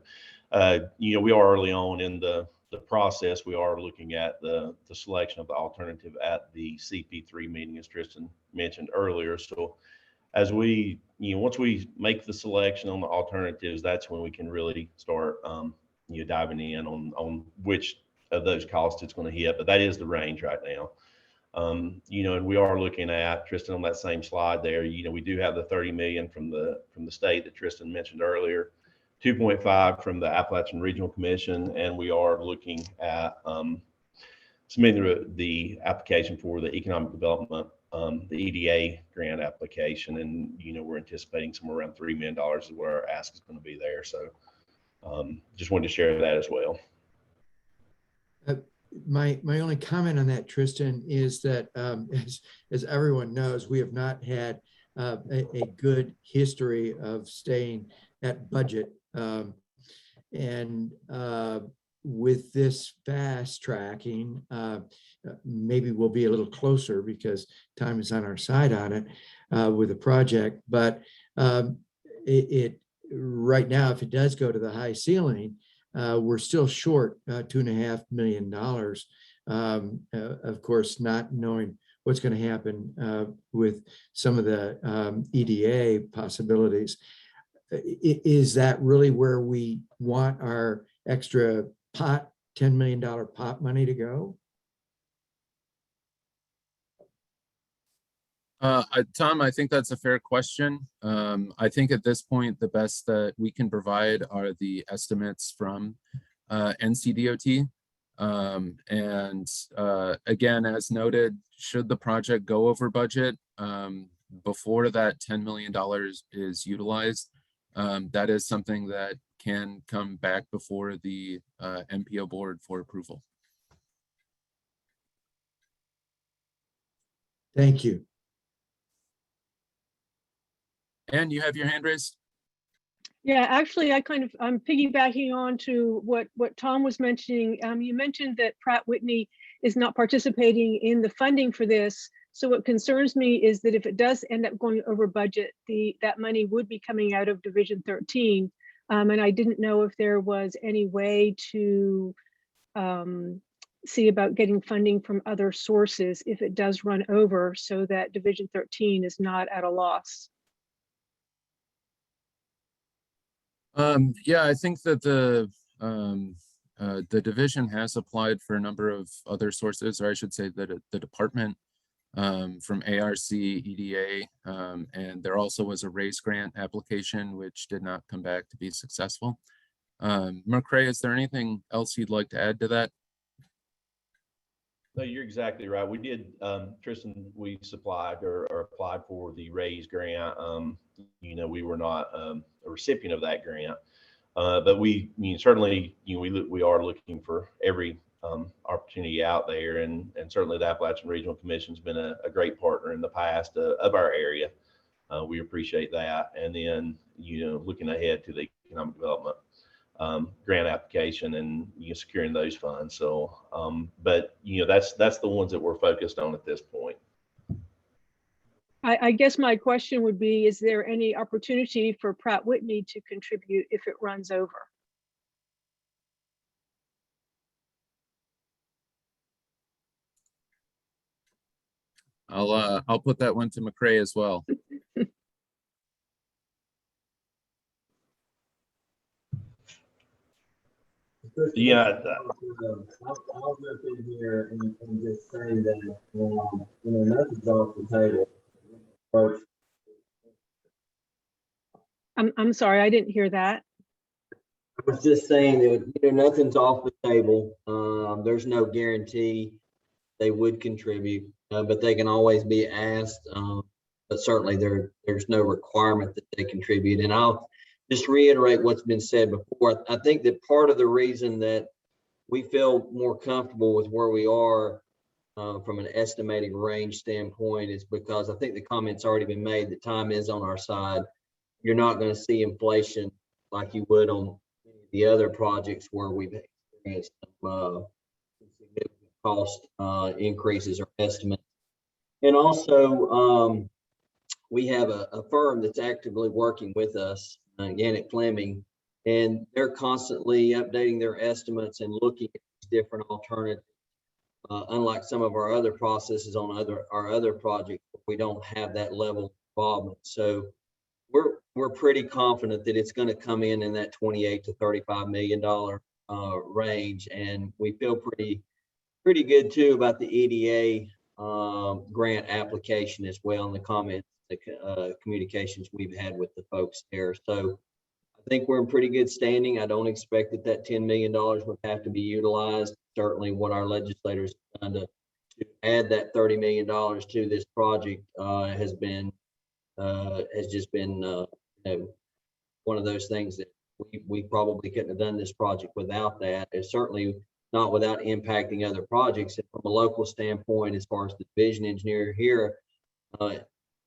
Speaker 14: we are early on in the process. We are looking at the selection of the alternative at the CP3 meeting, as Tristan mentioned earlier. So, as we, once we make the selection on the alternatives, that's when we can really start, diving in on which of those costs it's going to hit, but that is the range right now. And we are looking at, Tristan, on that same slide there, we do have the 30 million from the state that Tristan mentioned earlier, 2.5 from the Appalachian Regional Commission, and we are looking at submitting the application for the economic development, the EDA grant application, and we're anticipating somewhere around $3 million is what our ask is going to be there. So just wanted to share that as well.
Speaker 2: My only comment on that, Tristan, is that as everyone knows, we have not had a good history of staying at budget. And with this fast tracking, maybe we'll be a little closer because time is on our side on it with the project. But it right now, if it does go to the high ceiling, we're still short $2.5 million. Of course, not knowing what's going to happen with some of the EDA possibilities. Is that really where we want our extra pot, $10 million pot money to go?
Speaker 5: Tom, I think that's a fair question. I think at this point, the best that we can provide are the estimates from NCDOT. And again, as noted, should the project go over budget before that $10 million is utilized, that is something that can come back before the MPO board for approval.
Speaker 2: Thank you.
Speaker 5: And you have your hand raised?
Speaker 8: Yeah, actually, I'm piggybacking on to what Tom was mentioning. You mentioned that Pratt Whitney is not participating in the funding for this. So what concerns me is that if it does end up going over budget, that money would be coming out of Division 13. And I didn't know if there was any way to see about getting funding from other sources if it does run over, so that Division 13 is not at a loss.
Speaker 5: Yeah, I think that the division has applied for a number of other sources, or I should say that the department from ARC, EDA, and there also was a RAISE grant application which did not come back to be successful. McCray, is there anything else you'd like to add to that?
Speaker 14: No, you're exactly right. We did, Tristan, we supplied or applied for the RAISE grant. We were not a recipient of that grant, but certainly, we are looking for every opportunity out there, and certainly the Appalachian Regional Commission has been a great partner in the past of our area. We appreciate that. And then, looking ahead to the economic development grant application and securing those funds. So, but that's the ones that we're focused on at this point.
Speaker 8: I guess my question would be, is there any opportunity for Pratt Whitney to contribute if it runs over?
Speaker 5: I'll put that one to McCray as well.
Speaker 14: Yeah.
Speaker 15: I'll jump in here and just say that, nothing's off the table.
Speaker 8: I'm sorry, I didn't hear that.
Speaker 15: I was just saying that, nothing's off the table. There's no guarantee they would contribute, but they can always be asked. But certainly there's no requirement that they contribute. And I'll just reiterate what's been said before. I think that part of the reason that we feel more comfortable with where we are from an estimated range standpoint is because I think the comment's already been made that time is on our side. You're not going to see inflation like you would on the other projects where we've experienced significant cost increases or estimates. And also, we have a firm that's actively working with us, Gannett Fleming, and they're constantly updating their estimates and looking at different alternatives. Unlike some of our other processes on our other projects, we don't have that level of involvement. So we're pretty confident that it's going to come in that $28 to $35 million range, and we feel pretty good too about the EDA grant application as well, and the comments, the communications we've had with the folks there. So I think we're in pretty good standing. I don't expect that $10 million would have to be utilized. Certainly what our legislators have done to add that $30 million to this project has just been one of those things that we probably couldn't have done this project without that. It's certainly not without impacting other projects. And from a local standpoint, as far as the division engineer here,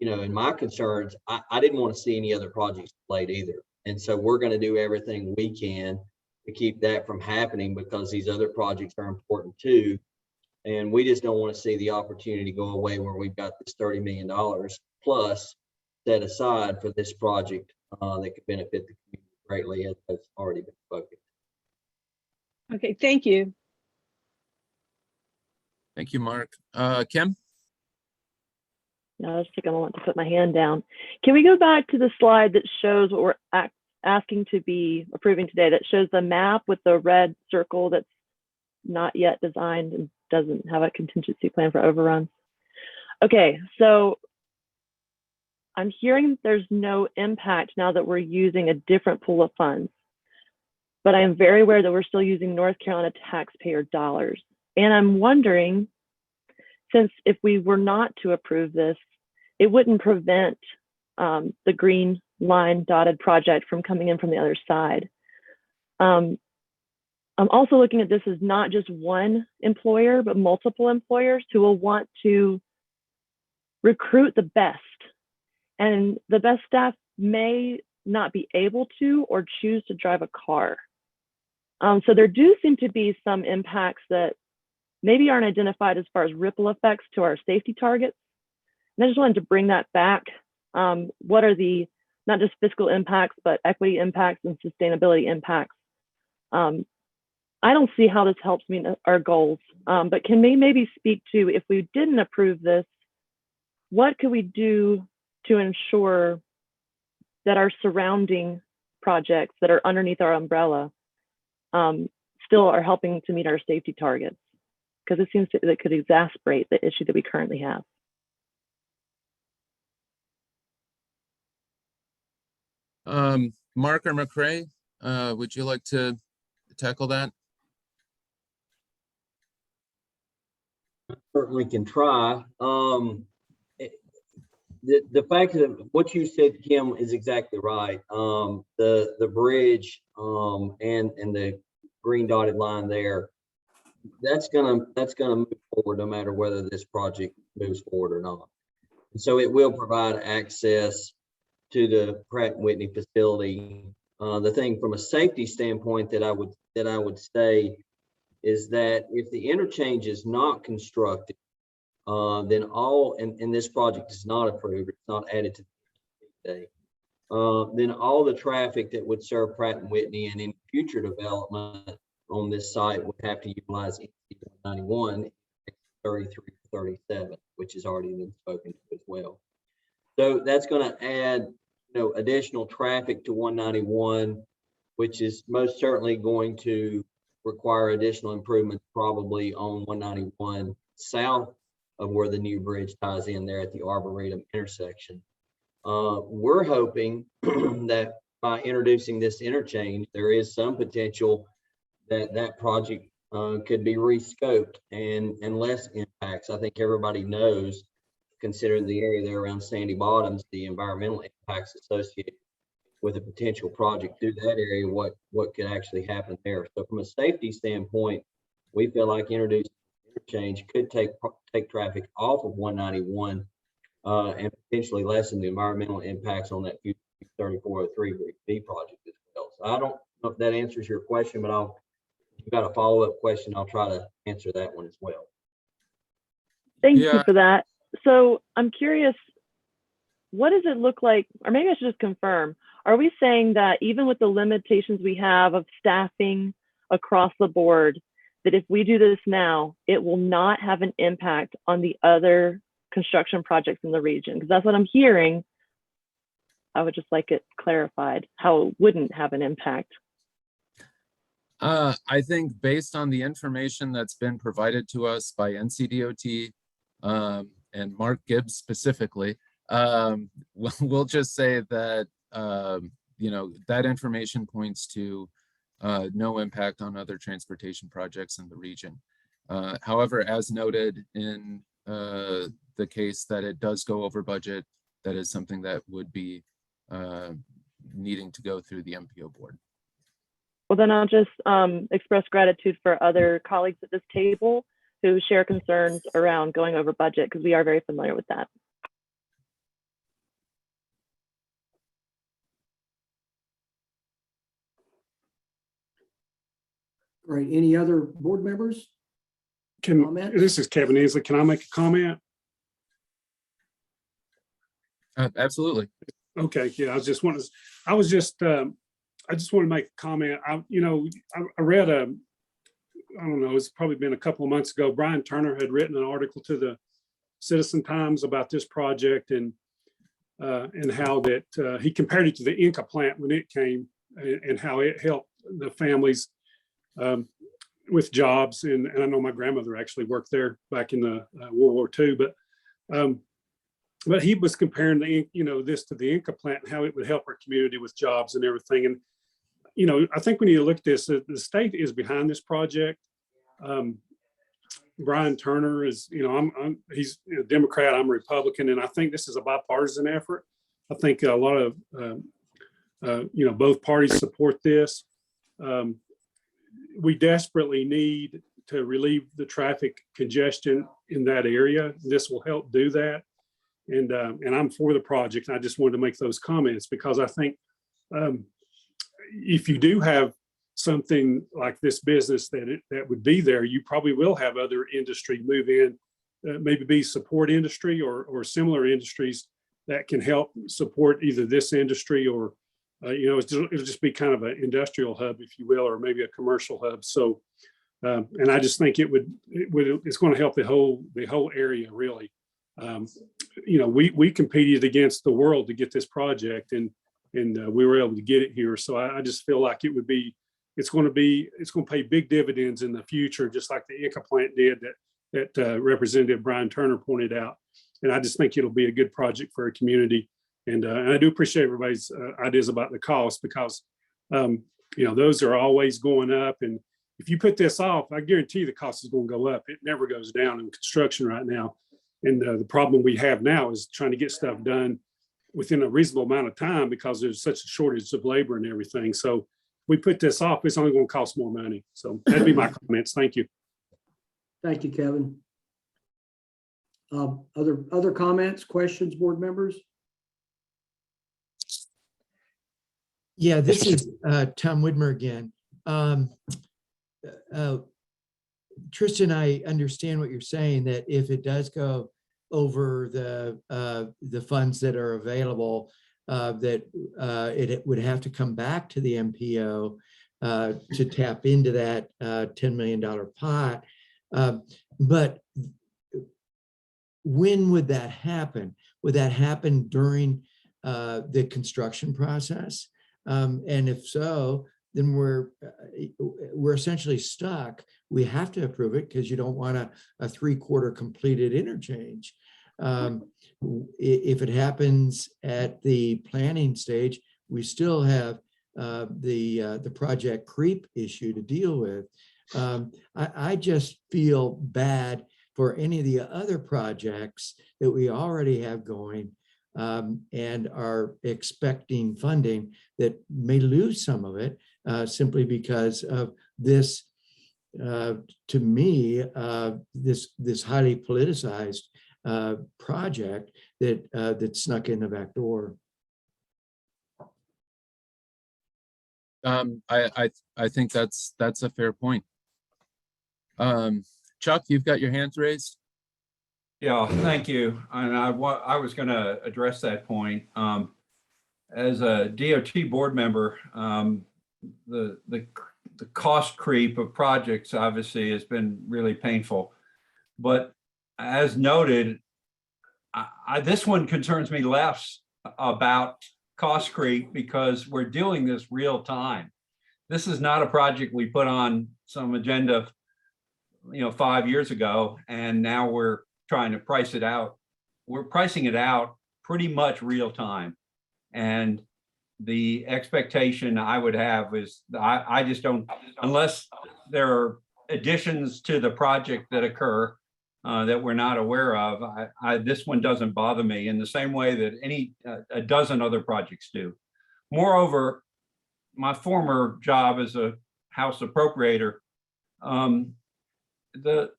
Speaker 15: in my concerns, I didn't want to see any other projects delayed either. And so we're going to do everything we can to keep that from happening, because these other projects are important too. And we just don't want to see the opportunity go away where we've got this $30 million plus set aside for this project that could benefit the community greatly, as has already been spoken.
Speaker 8: Okay, thank you.
Speaker 5: Thank you, Mark. Kim?
Speaker 16: No, I was just gonna want to put my hand down. Can we go back to the slide that shows what we're asking to be approving today, that shows the map with the red circle that's not yet designed and doesn't have a contingency plan for overruns? Okay, so I'm hearing there's no impact now that we're using a different pool of funds, but I am very aware that we're still using North Carolina taxpayer dollars. And I'm wondering, since if we were not to approve this, it wouldn't prevent the green line dotted project from coming in from the other side. I'm also looking at this as not just one employer, but multiple employers who will want to recruit the best. And the best staff may not be able to or choose to drive a car. So there do seem to be some impacts that maybe aren't identified as far as ripple effects to our safety targets. And I just wanted to bring that back. What are the, not just fiscal impacts, but equity impacts and sustainability impacts? I don't see how this helps meet our goals, but can we maybe speak to, if we didn't approve this, what could we do to ensure that our surrounding projects that are underneath our umbrella still are helping to meet our safety targets? Because it seems that could exacerbate the issue that we currently have.
Speaker 5: Mark or McCray, would you like to tackle that?
Speaker 15: Certainly can try. The fact that what you said, Kim, is exactly right. The bridge and the green dotted line there, that's gonna move forward no matter whether this project moves forward or not. And so it will provide access to the Pratt & Whitney facility. The thing from a safety standpoint that I would say is that if the interchange is not constructed, then and this project is not approved, it's not added to the day, then all the traffic that would serve Pratt & Whitney and in future development on this site would have to utilize NC 191, 33, 37, which has already been spoken to as well. So that's going to add, additional traffic to 191, which is most certainly going to require additional improvements probably on 191 south of where the new bridge ties in there at the Arboretum intersection. We're hoping that by introducing this interchange, there is some potential that project could be rescoped and less impacts. I think everybody knows, considering the area there around Sandy Bottoms, the environmental impacts associated with a potential project through that area, what could actually happen there. So from a safety standpoint, we feel like introducing interchange could take traffic off of 191 and potentially lessen the environmental impacts on that 3403B project as well. So I don't know if that answers your question, but if you've got a follow-up question, I'll try to answer that one as well.
Speaker 16: Thank you for that. So I'm curious, what does it look like, or maybe I should just confirm, are we saying that even with the limitations we have of staffing across the board, that if we do this now, it will not have an impact on the other construction projects in the region? Because that's what I'm hearing. I would just like it clarified how it wouldn't have an impact.
Speaker 5: I think based on the information that's been provided to us by NCDOT and Mark Gibbs specifically, we'll just say that, that information points to no impact on other transportation projects in the region. However, as noted in the case that it does go over budget, that is something that would be needing to go through the MPO board.
Speaker 16: Well, then I'll just express gratitude for other colleagues at this table who share concerns around going over budget, because we are very familiar with that.
Speaker 1: Great. Any other board members?
Speaker 17: This is Kevin Easley. Can I make a comment?
Speaker 5: Absolutely.
Speaker 17: Okay. Yeah, I just want to make a comment. I read I don't know, it's probably been a couple of months ago, Brian Turner had written an article to the Citizen Times about this project and how that he compared it to the Inca plant when it came and how it helped the families with jobs. And I know my grandmother actually worked there back in the World War II, but he was comparing this to the Inca plant and how it would help our community with jobs and everything. And I think when you look at this, the state is behind this project. Brian Turner is, he's a Democrat, I'm a Republican, and I think this is a bipartisan effort. I think a lot of, both parties support this. We desperately need to relieve the traffic congestion in that area. This will help do that. And I'm for the project. I just wanted to make those comments because I think if you do have something like this business that would be there, you probably will have other industry move in, maybe be support industry or similar industries that can help support either this industry or, it'll just be kind of an industrial hub, if you will, or maybe a commercial hub. So, and I just think it's going to help the whole area really. We competed against the world to get this project and we were able to get it here. So I just feel like it's going to pay big dividends in the future, just like the Inca plant did that Representative Brian Turner pointed out. And I just think it'll be a good project for our community. And I do appreciate everybody's ideas about the cost because, those are always going up. And if you put this off, I guarantee the cost is going to go up. It never goes down in construction right now. And the problem we have now is trying to get stuff done within a reasonable amount of time because there's such a shortage of labor and everything. So we put this off, it's only going to cost more money. So that'd be my comments. Thank you.
Speaker 1: Thank you, Kevin. Other comments, questions, board members?
Speaker 2: Yeah, this is Tom Widmer again. Tristan, I understand what you're saying, that if it does go over the funds that are available, that it would have to come back to the MPO to tap into that $10 million pot. But when would that happen? Would that happen during the construction process? And if so, then we're essentially stuck. We have to approve it because you don't want a 3/4 completed interchange. If it happens at the planning stage, we still have the project creep issue to deal with. I just feel bad for any of the other projects that we already have going and are expecting funding that may lose some of it simply because of this, to me, this highly politicized project that snuck in the back door.
Speaker 5: I think that's a fair point. Chuck, you've got your hands raised.
Speaker 9: Yeah, thank you. And I was going to address that point. As a DOT board member, the cost creep of projects obviously has been really painful. But as noted, this one concerns me less about cost creep because we're doing this real time. This is not a project we put on some agenda, 5 years ago, and now we're trying to price it out. We're pricing it out pretty much real time. And the expectation I would have is I just don't, unless there are additions to the project that occur that we're not aware of, this one doesn't bother me in the same way that a dozen other projects do. Moreover, my former job as a House appropriator, the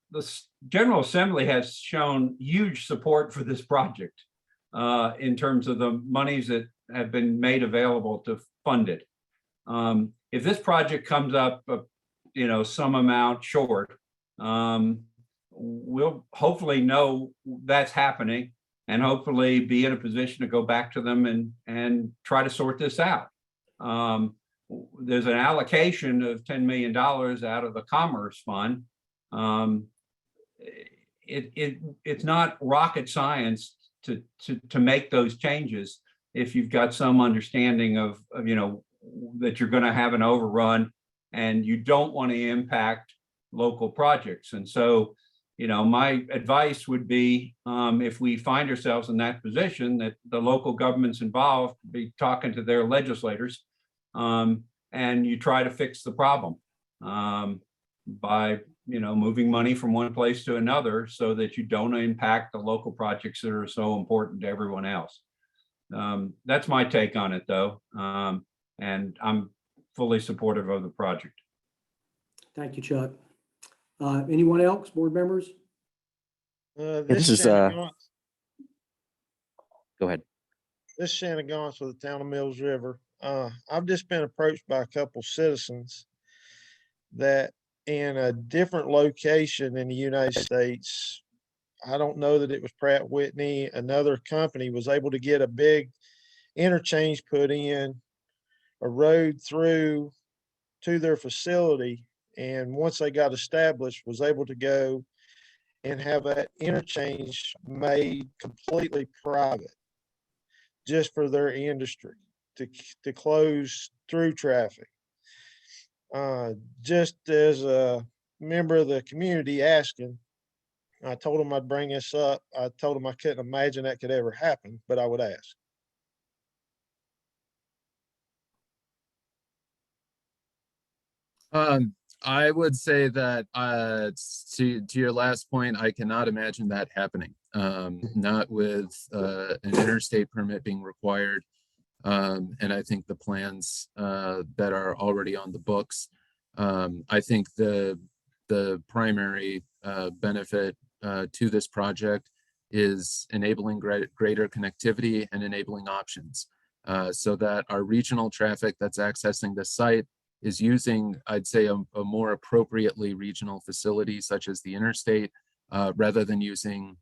Speaker 9: General Assembly has shown huge support for this project in terms of the monies that have been made available to fund it. If this project comes up, some amount short, we'll hopefully know that's happening and hopefully be in a position to go back to them and try to sort this out. There's an allocation of $10 million out of the Commerce Fund. It's not rocket science to make those changes if you've got some understanding of that you're going to have an overrun and you don't want to impact local projects. And so, my advice would be if we find ourselves in that position, that the local governments involved be talking to their legislators and you try to fix the problem by moving money from one place to another so that you don't impact the local projects that are so important to everyone else. That's my take on it, though. And I'm fully supportive of the project.
Speaker 1: Thank you, Chuck. Anyone else, board members?
Speaker 13: This is,
Speaker 18: Shannon
Speaker 13: go ahead.
Speaker 18: This is Shannon Gauntz with the town of Mills River. I've just been approached by a couple citizens that in a different location in the United States, I don't know that it was Pratt Whitney, another company was able to get a big interchange put in, a road through to their facility. And once they got established, was able to go and have that interchange made completely private just for their industry to close through traffic. Just as a member of the community asking, I told them I'd bring this up. I told them I couldn't imagine that could ever happen, but I would ask.
Speaker 5: I would say that to your last point, I cannot imagine that happening. Not with an interstate permit being required. And I think the plans that are already on the books. I think the primary benefit to this project is enabling greater connectivity and enabling options so that our regional traffic that's accessing the site is using, I'd say, a more appropriately regional facility such as the interstate rather than using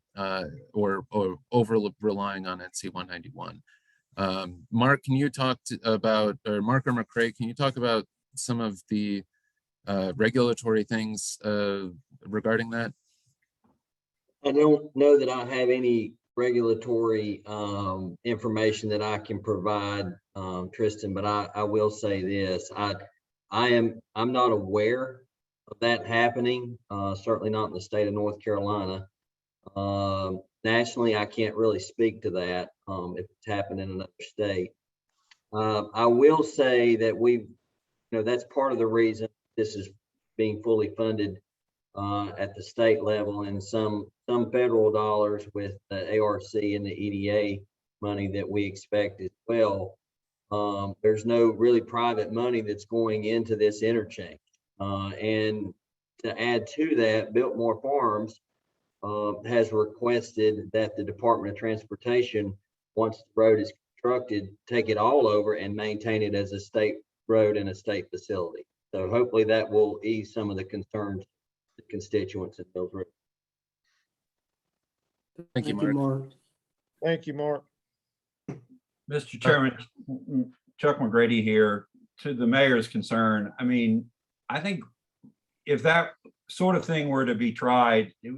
Speaker 5: or over relying on NC 191. Mark, can you talk about, or Mark or McCray, can you talk about some of the regulatory things regarding that?
Speaker 15: I don't know that I have any regulatory information that I can provide, Tristan, but I will say this. I'm not aware of that happening, certainly not in the state of North Carolina. Nationally, I can't really speak to that if it's happened in another state. I will say that that's part of the reason this is being fully funded at the state level, and some federal dollars with the ARC and the EDA money that we expect as well. There's no really private money that's going into this interchange. And to add to that, Biltmore Farms has requested that the Department of Transportation, once the road is constructed, take it all over and maintain it as a state road and a state facility. So hopefully that will ease some of the concerns of the constituents in Mills River.
Speaker 5: Thank you, Mark.
Speaker 18: Thank you, Mark.
Speaker 9: Mr. Chairman, Chuck McGrady here. To the mayor's concern, I mean, I think if that sort of thing were to be tried, it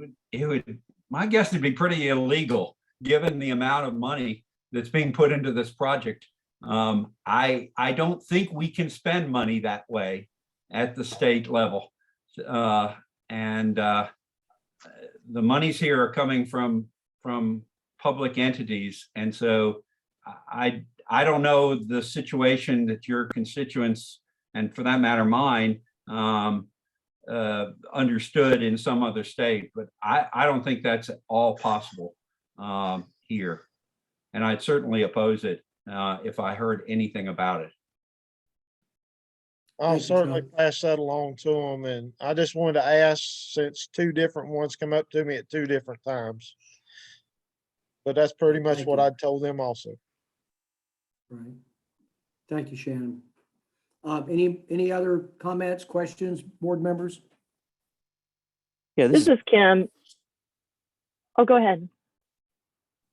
Speaker 9: would, my guess would be pretty illegal given the amount of money that's being put into this project. I don't think we can spend money that way at the state level. And the monies here are coming from public entities. And so I don't know the situation that your constituents, and for that matter, mine, understood in some other state, but I don't think that's at all possible here. And I'd certainly oppose it if I heard anything about it.
Speaker 18: I'll certainly pass that along to them. And I just wanted to ask, since two different ones come up to me at two different times. But that's pretty much what I told them also.
Speaker 1: Right. Thank you, Shannon. Any other comments, questions, board members?
Speaker 13: Yeah,
Speaker 16: This is Kim. Oh, go ahead.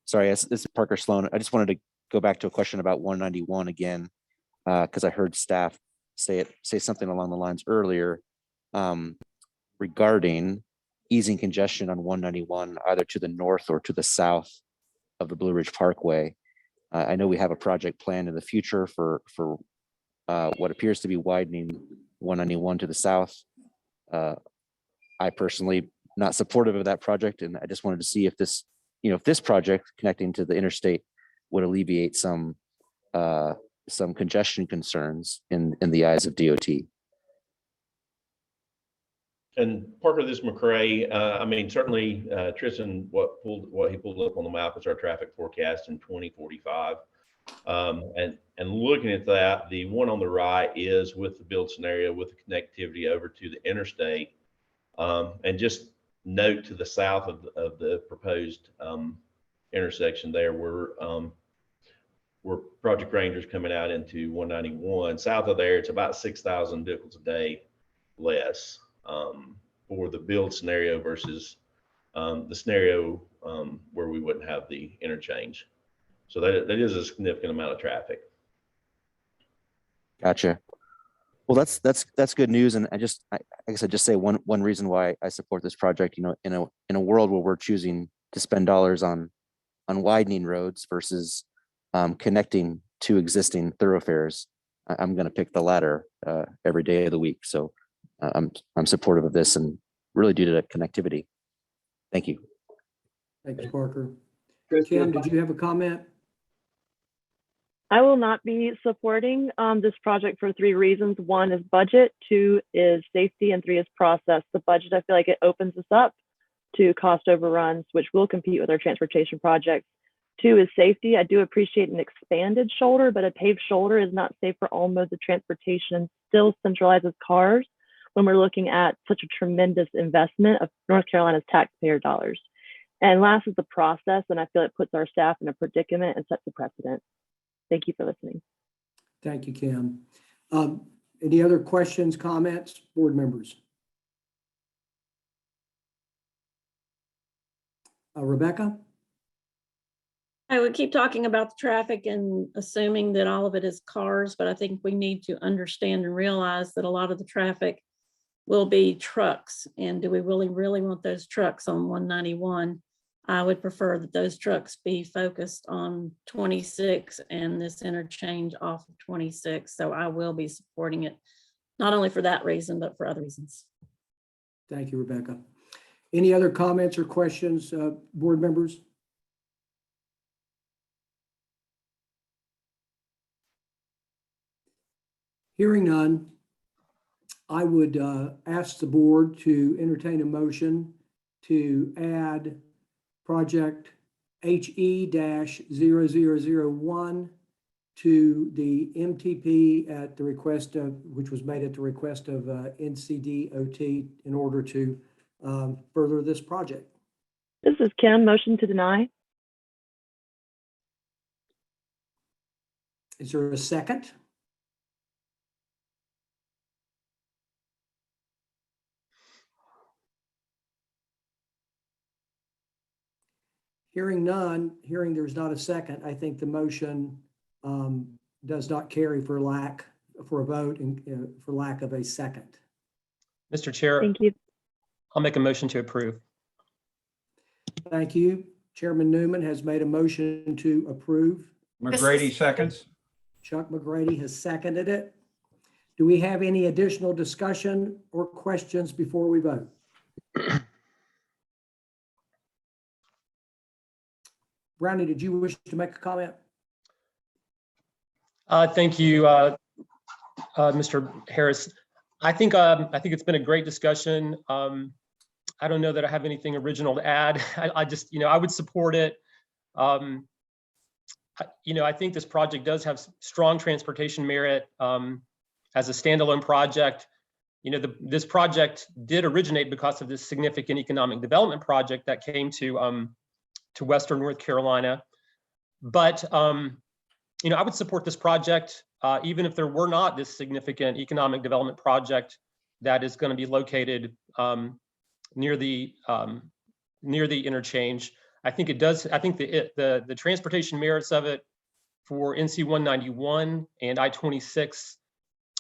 Speaker 13: Sorry, this is Parker Sloan. I just wanted to go back to a question about 191 again, because I heard staff say something along the lines earlier regarding easing congestion on 191, either to the north or to the south of the Blue Ridge Parkway. I know we have a project planned in the future for what appears to be widening 191 to the south. I personally not supportive of that project, and I just wanted to see if this, if this project connecting to the interstate would alleviate some congestion concerns in the eyes of DOT.
Speaker 14: And Parker, this is McCray. I mean, certainly Tristan, what he pulled up on the map is our traffic forecast in 2045. And looking at that, the one on the right is with the build scenario with the connectivity over to the interstate. And just note to the south of the proposed intersection there, where Project Ranger's coming out into 191. South of there, it's about 6,000 vehicles a day less for the build scenario versus the scenario where we wouldn't have the interchange. So that is a significant amount of traffic.
Speaker 13: Gotcha. Well, that's good news. And I guess I just say one reason why I support this project. You know, in a world where we're choosing to spend dollars on widening roads versus connecting to existing thoroughfares, I'm going to pick the latter every day of the week. So I'm supportive of this, and really due to the connectivity. Thank you.
Speaker 1: Thanks, Parker. Kim, did you have a comment?
Speaker 16: I will not be supporting this project for 3 reasons. 1 is budget, 2 is safety, and 3 is process. The budget, I feel like it opens us up to cost overruns, which will compete with our transportation projects. 2 is safety. I do appreciate an expanded shoulder, but a paved shoulder is not safe for all modes of transportation and still centralizes cars when we're looking at such a tremendous investment of North Carolina's taxpayer dollars. And last is the process, and I feel it puts our staff in a predicament and sets a precedent. Thank you for listening.
Speaker 1: Thank you, Kim. Any other questions, comments, board members? Rebecca?
Speaker 7: I would keep talking about the traffic and assuming that all of it is cars, but I think we need to understand and realize that a lot of the traffic will be trucks. And do we really want those trucks on 191? I would prefer that those trucks be focused on 26 and this interchange off of 26. So I will be supporting it, not only for that reason, but for other reasons.
Speaker 1: Thank you, Rebecca. Any other comments or questions, board members? Hearing none, I would ask the board to entertain a motion to add project HE-0001 to the MTP at the request of, which was made at the request of NCDOT in order to further this project.
Speaker 16: This is Kim, motion to deny.
Speaker 1: Is there a second? Hearing none, hearing there's not a second, I think the motion does not carry for a vote and for lack of a second.
Speaker 19: Mr. Chair.
Speaker 16: Thank you.
Speaker 19: I'll make a motion to approve.
Speaker 1: Thank you. Chairman Newman has made a motion to approve.
Speaker 9: McGrady seconds.
Speaker 1: Chuck McGrady has seconded it. Do we have any additional discussion or questions before we vote? Brownie, did you wish to make a comment?
Speaker 19: Thank you, Mr. Harris. I think it's been a great discussion. I don't know that I have anything original to add. I just, I would support it. I think this project does have strong transportation merit as a standalone project. This project did originate because of this significant economic development project that came to Western North Carolina. But, I would support this project even if there were not this significant economic development project that is going to be located near the interchange. I think it does. I think the transportation merits of it for NC 191 and I-26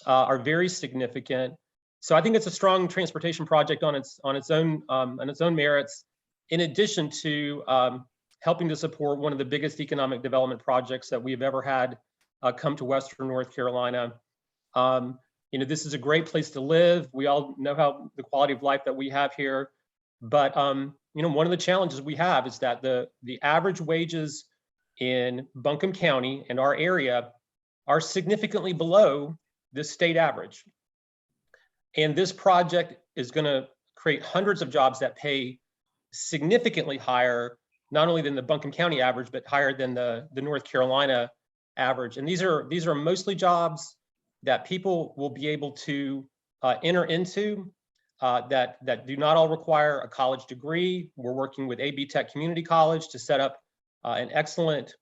Speaker 19: are very significant. So I think it's a strong transportation project on its own merits, in addition to helping to support one of the biggest economic development projects that we've ever had come to Western North Carolina. This is a great place to live. We all know how the quality of life that we have here. But one of the challenges we have is that the average wages in Buncombe County and our area are significantly below the state average. And this project is going to create hundreds of jobs that pay significantly higher, not only than the Buncombe County average, but higher than the North Carolina average. And these are mostly jobs that people will be able to enter into that do not all require a college degree. We're working with AB Tech Community College to set up an excellent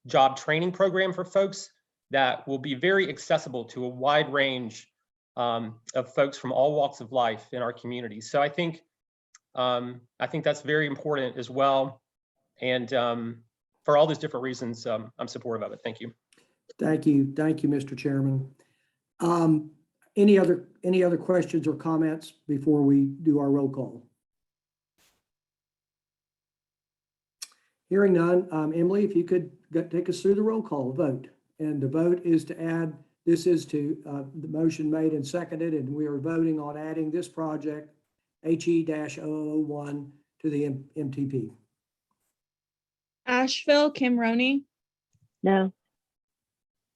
Speaker 19: job training program for folks that will be very accessible to a wide range of folks from all walks of life in our community. So I think that's very important as well. And for all those different reasons, I'm supportive of it. Thank you.
Speaker 1: Thank you. Thank you, Mr. Chairman. Any other questions or comments before we do our roll call? Hearing none, Emily, if you could take us through the roll call vote. And the vote is to add, this is to the motion made and seconded, and we are voting on adding this project HE-001 to the MTP.
Speaker 20: Asheville, Kim Roney.
Speaker 16: No.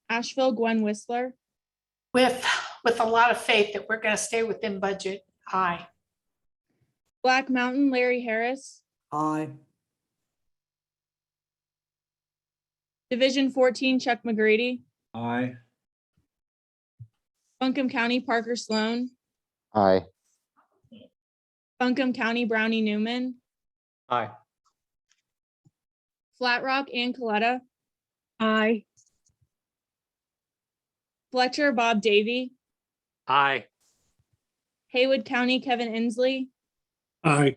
Speaker 20: Asheville, Gwen Whistler.
Speaker 21: With a lot of faith that we're going to stay within budget, aye.
Speaker 20: Black Mountain, Larry Harris.
Speaker 1: Aye.
Speaker 20: Division 14, Chuck McGrady.
Speaker 9: Aye.
Speaker 20: Buncombe County, Parker Sloan.
Speaker 13: Aye.
Speaker 20: Buncombe County, Brownie Newman.
Speaker 19: Aye.
Speaker 20: Flat Rock, Ann Coletta.
Speaker 8: Aye.
Speaker 20: Fletcher, Bob Davy.
Speaker 19: Aye.
Speaker 20: Haywood County, Kevin Inslee.
Speaker 17: Aye.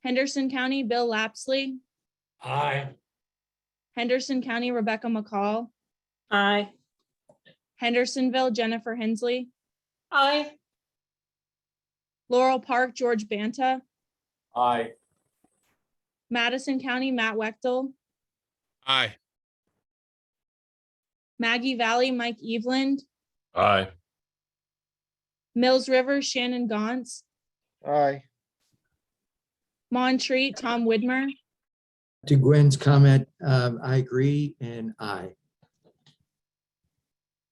Speaker 20: Henderson County, Bill Lapsley.
Speaker 19: Aye.
Speaker 20: Henderson County, Rebecca McCall.
Speaker 7: Aye.
Speaker 20: Hendersonville, Jennifer Hensley.
Speaker 21: Aye.
Speaker 20: Laurel Park, George Banta.
Speaker 19: Aye.
Speaker 20: Madison County, Matt Wechtel.
Speaker 5: Aye.
Speaker 20: Maggie Valley, Mike Eveland.
Speaker 5: Aye.
Speaker 20: Mills River, Shannon Gauntz.
Speaker 18: Aye.
Speaker 20: Montreat, Tom Widmer.
Speaker 2: To Gwen's comment, I agree and aye.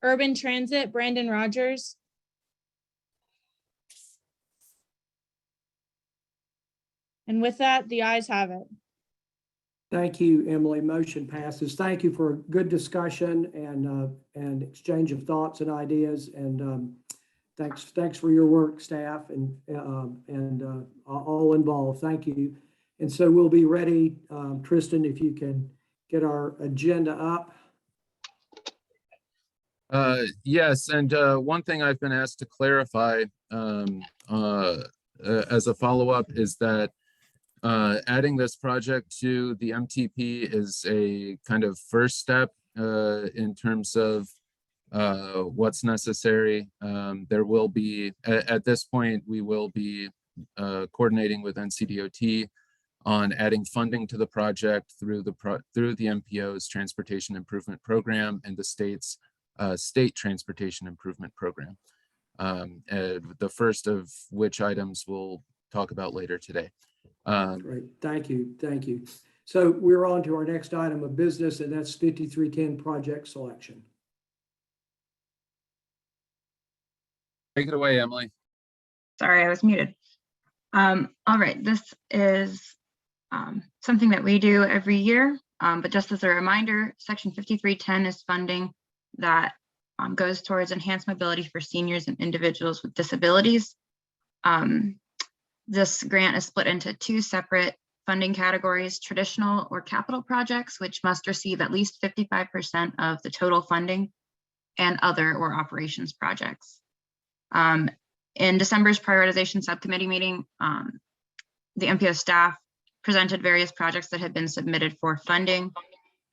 Speaker 20: Urban Transit, Brandon Rogers. And with that, the ayes have it.
Speaker 1: Thank you, Emily. Motion passes. Thank you for a good discussion and exchange of thoughts and ideas. And thanks for your work, staff and all involved. Thank you. And so we'll be ready. Tristan, if you can get our agenda up.
Speaker 5: Yes, and one thing I've been asked to clarify as a follow-up is that adding this project to the MTP is a kind of first step in terms of what's necessary. There will be, at this point, we will be coordinating with NCDOT on adding funding to the project through the MPO's Transportation Improvement Program and the state's State Transportation Improvement Program. The first of which items we'll talk about later today.
Speaker 1: Great, thank you, thank you. So we're on to our next item of business, and that's 5310 project selection.
Speaker 5: Take it away, Emily.
Speaker 6: Sorry, I was muted. All right, this is something that we do every year, but just as a reminder, Section 5310 is funding that goes towards enhanced mobility for seniors and individuals with disabilities. This grant is split into two separate funding categories: traditional or capital projects, which must receive at least 55% of the total funding, and other or operations projects. In December's prioritization subcommittee meeting, the MPO staff presented various projects that had been submitted for funding,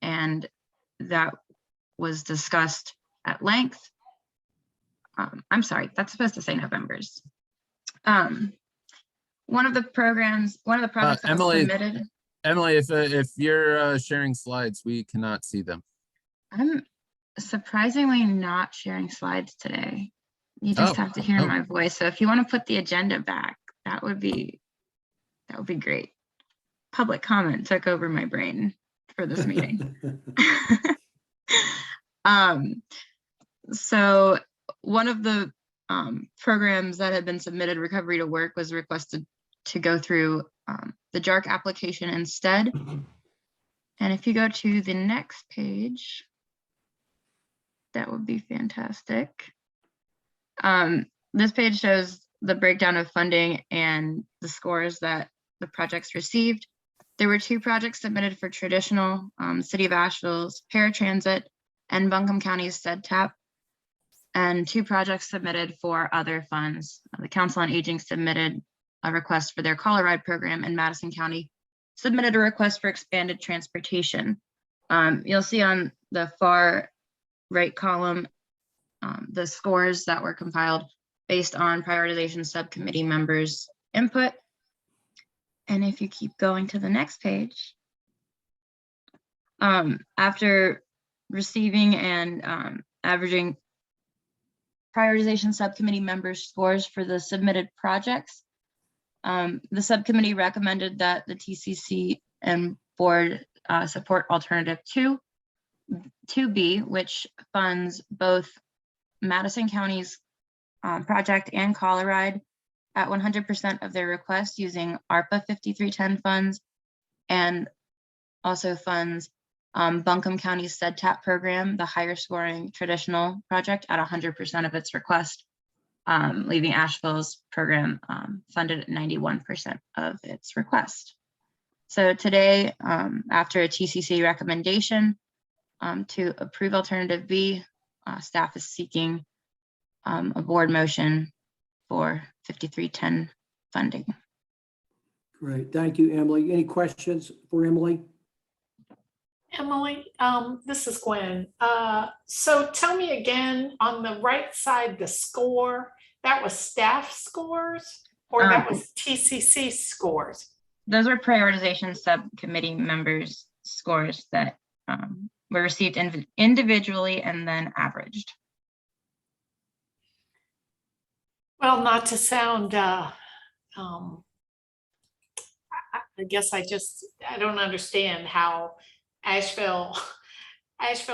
Speaker 6: and that was discussed at length. I'm sorry, that's supposed to say November's. One of the projects that was submitted.
Speaker 5: Emily, if you're sharing slides, we cannot see them.
Speaker 6: I'm surprisingly not sharing slides today. You just have to hear my voice. So if you want to put the agenda back, that would be great. Public comment took over my brain for this meeting. So one of the programs that had been submitted, Recovery to Work, was requested to go through the JARC application instead. And if you go to the next page, that would be fantastic. This page shows the breakdown of funding and the scores that the projects received. There were 2 projects submitted for traditional, City of Asheville's paratransit and Buncombe County's CEDTAP, and 2 projects submitted for other funds. The Council on Aging submitted a request for their Colorado program, and Madison County submitted a request for expanded transportation. You'll see on the far right column the scores that were compiled based on prioritization subcommittee members' input. And if you keep going to the next page, after receiving and averaging prioritization subcommittee members' scores for the submitted projects, the subcommittee recommended that the TCC and board support alternative 2B, which funds both Madison County's project and Colorado at 100% of their request using ARPA 5310 funds, and also funds Buncombe County's CEDTAP program, the higher scoring traditional project, at 100% of its request, leaving Asheville's program funded at 91% of its request. So today, after a TCC recommendation to approve alternative B, staff is seeking a board motion for 5310 funding.
Speaker 1: Great, thank you, Emily. Any questions for Emily?
Speaker 21: Emily, this is Gwen. So tell me again, on the right side, the score, that was staff scores or that was TCC scores?
Speaker 6: Those are prioritization subcommittee members' scores that were received individually and then averaged.
Speaker 21: Well, not to sound, I guess I don't understand how Asheville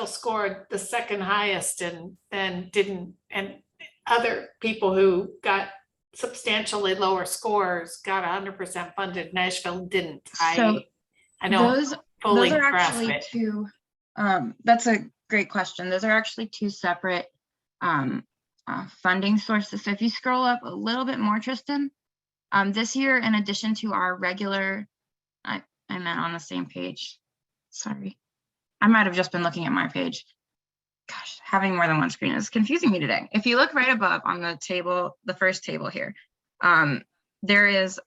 Speaker 21: scored the second highest and then didn't, and other people who got substantially lower scores got 100% funded. Nashville didn't.
Speaker 6: So
Speaker 21: I don't fully
Speaker 6: those are
Speaker 21: grasp
Speaker 6: actually
Speaker 21: it.
Speaker 6: 2. That's a great question. Those are actually 2 separate funding sources. So if you scroll up a little bit more, Tristan, this year, in addition to our regular, I meant on the same page. Sorry, I might have just been looking at my page. Gosh, having more than one screen is confusing me today. If you look right above on the table, the first table here, there is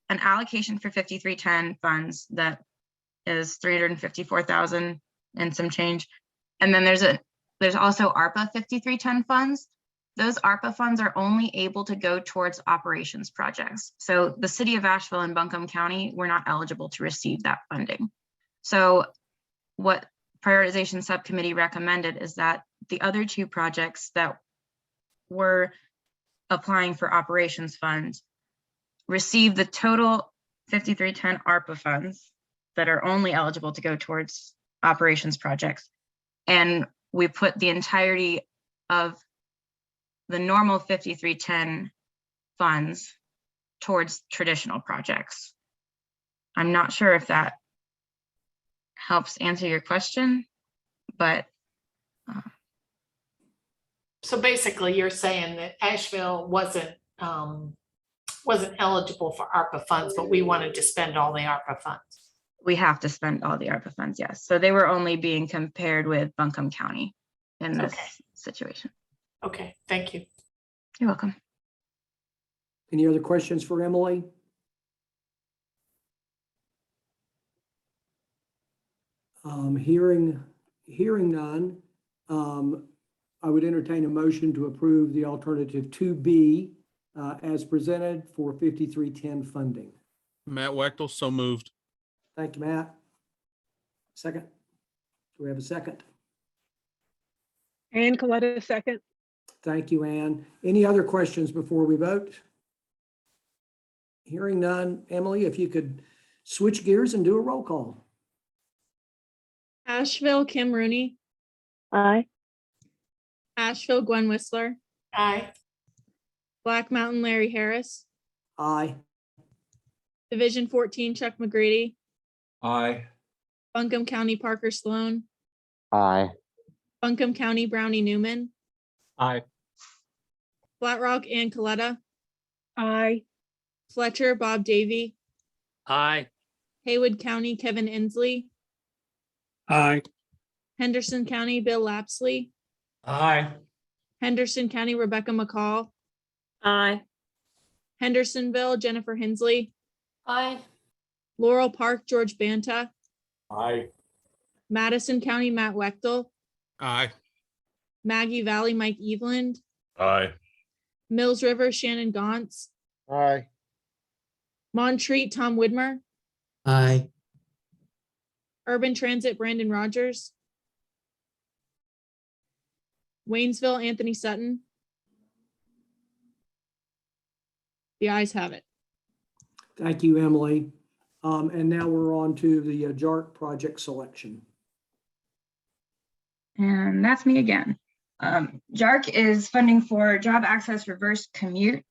Speaker 6: an allocation for 5310 funds that is 354,000 and some change. And then there's also ARPA 5310 funds. Those ARPA funds are only able to go towards operations projects. So the City of Asheville and Buncombe County were not eligible to receive that funding. So what prioritization subcommittee recommended is that the other 2 projects that were applying for operations funds receive the total 5310 ARPA funds that are only eligible to go towards operations projects. And we put the entirety of the normal 5310 funds towards traditional projects. I'm not sure if that helps answer your question, but.
Speaker 21: So basically you're saying that Asheville wasn't eligible for ARPA funds, but we wanted to spend all the ARPA funds.
Speaker 6: We have to spend all the ARPA funds, yes. So they were only being compared with Buncombe County in this situation.
Speaker 21: Okay, thank you.
Speaker 6: You're welcome.
Speaker 1: Any other questions for Emily? Hearing none, I would entertain a motion to approve the alternative 2B as presented for 5310 funding.
Speaker 4: Matt Wechtel, so moved.
Speaker 1: Thank you, Matt. Second. Do we have a second?
Speaker 8: Ann Coletta, second.
Speaker 1: Thank you, Ann. Any other questions before we vote? Hearing none. Emily, if you could switch gears and do a roll call.
Speaker 20: Asheville, Kim Rooney.
Speaker 16: Aye.
Speaker 20: Asheville, Gwen Whistler.
Speaker 21: Aye.
Speaker 20: Black Mountain, Larry Harris.
Speaker 1: Aye.
Speaker 20: Division 14, Chuck McGrady.
Speaker 9: Aye.
Speaker 20: Buncombe County Parker Sloan,
Speaker 13: Aye.
Speaker 20: Buncombe County Brownie Newman,
Speaker 19: Aye.
Speaker 20: Flat Rock Ann Coletta,
Speaker 8: Aye.
Speaker 20: Fletcher Bob Davy,
Speaker 19: Aye.
Speaker 20: Haywood County Kevin Inslee,
Speaker 17: Aye.
Speaker 20: Henderson County Bill Lapsley,
Speaker 19: Aye.
Speaker 20: Henderson County Rebecca McCall,
Speaker 7: Aye.
Speaker 20: Hendersonville Jennifer Hensley,
Speaker 21: Aye.
Speaker 20: Laurel Park George Banta,
Speaker 19: Aye.
Speaker 20: Madison County Matt Wechtel,
Speaker 4: Aye.
Speaker 20: Maggie Valley Mike Eveland,
Speaker 4: Aye.
Speaker 20: Mills River Shannon Gantz,
Speaker 18: Aye.
Speaker 20: Montreat Tom Widmer,
Speaker 2: Aye.
Speaker 20: Urban Transit Brandon Rogers, Waynesville Anthony Sutton. The ayes have it.
Speaker 1: Thank you, Emily. And now we're on to the JARC project selection.
Speaker 6: And that's me again. JARC is funding for Job Access Reverse Commute.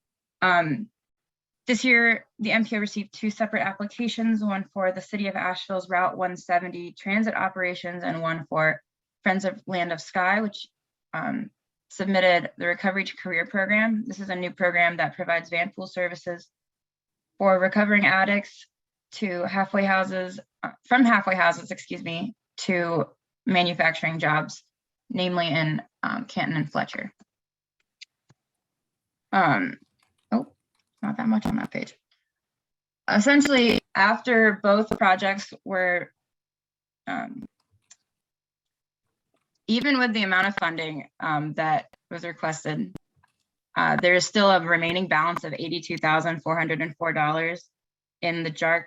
Speaker 6: This year, the MPO received 2 separate applications, one for the City of Asheville's Route 170 transit operations and one for Friends of Land of Sky, which submitted the Recovery to Career Program. This is a new program that provides van pool services for recovering addicts to halfway houses, from halfway houses, to manufacturing jobs, namely in Canton and Fletcher. Not that much on that page. Essentially, after both projects were, even with the amount of funding that was requested, there is still a remaining balance of $82,404 in the JARC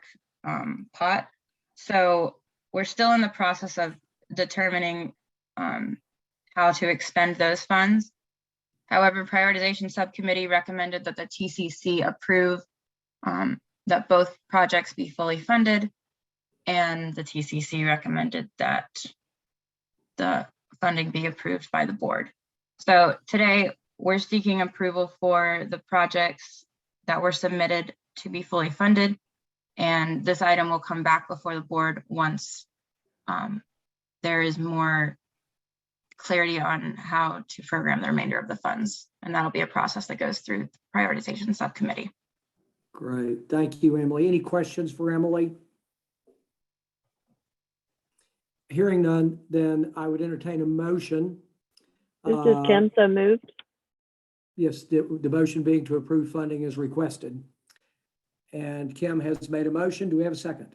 Speaker 6: pot. So we're still in the process of determining how to expend those funds. However, prioritization subcommittee recommended that the TCC approve that both projects be fully funded, and the TCC recommended that the funding be approved by the board. So today we're seeking approval for the projects that were submitted to be fully funded, and this item will come back before the board once there is more clarity on how to program the remainder of the funds. And that'll be a process that goes through the prioritization subcommittee.
Speaker 1: Great. Thank you, Emily. Any questions for Emily? Hearing none, then I would entertain a motion.
Speaker 16: This is Kim, so moved.
Speaker 1: Yes, the motion being to approve funding as requested. And Kim has made a motion. Do we have a second?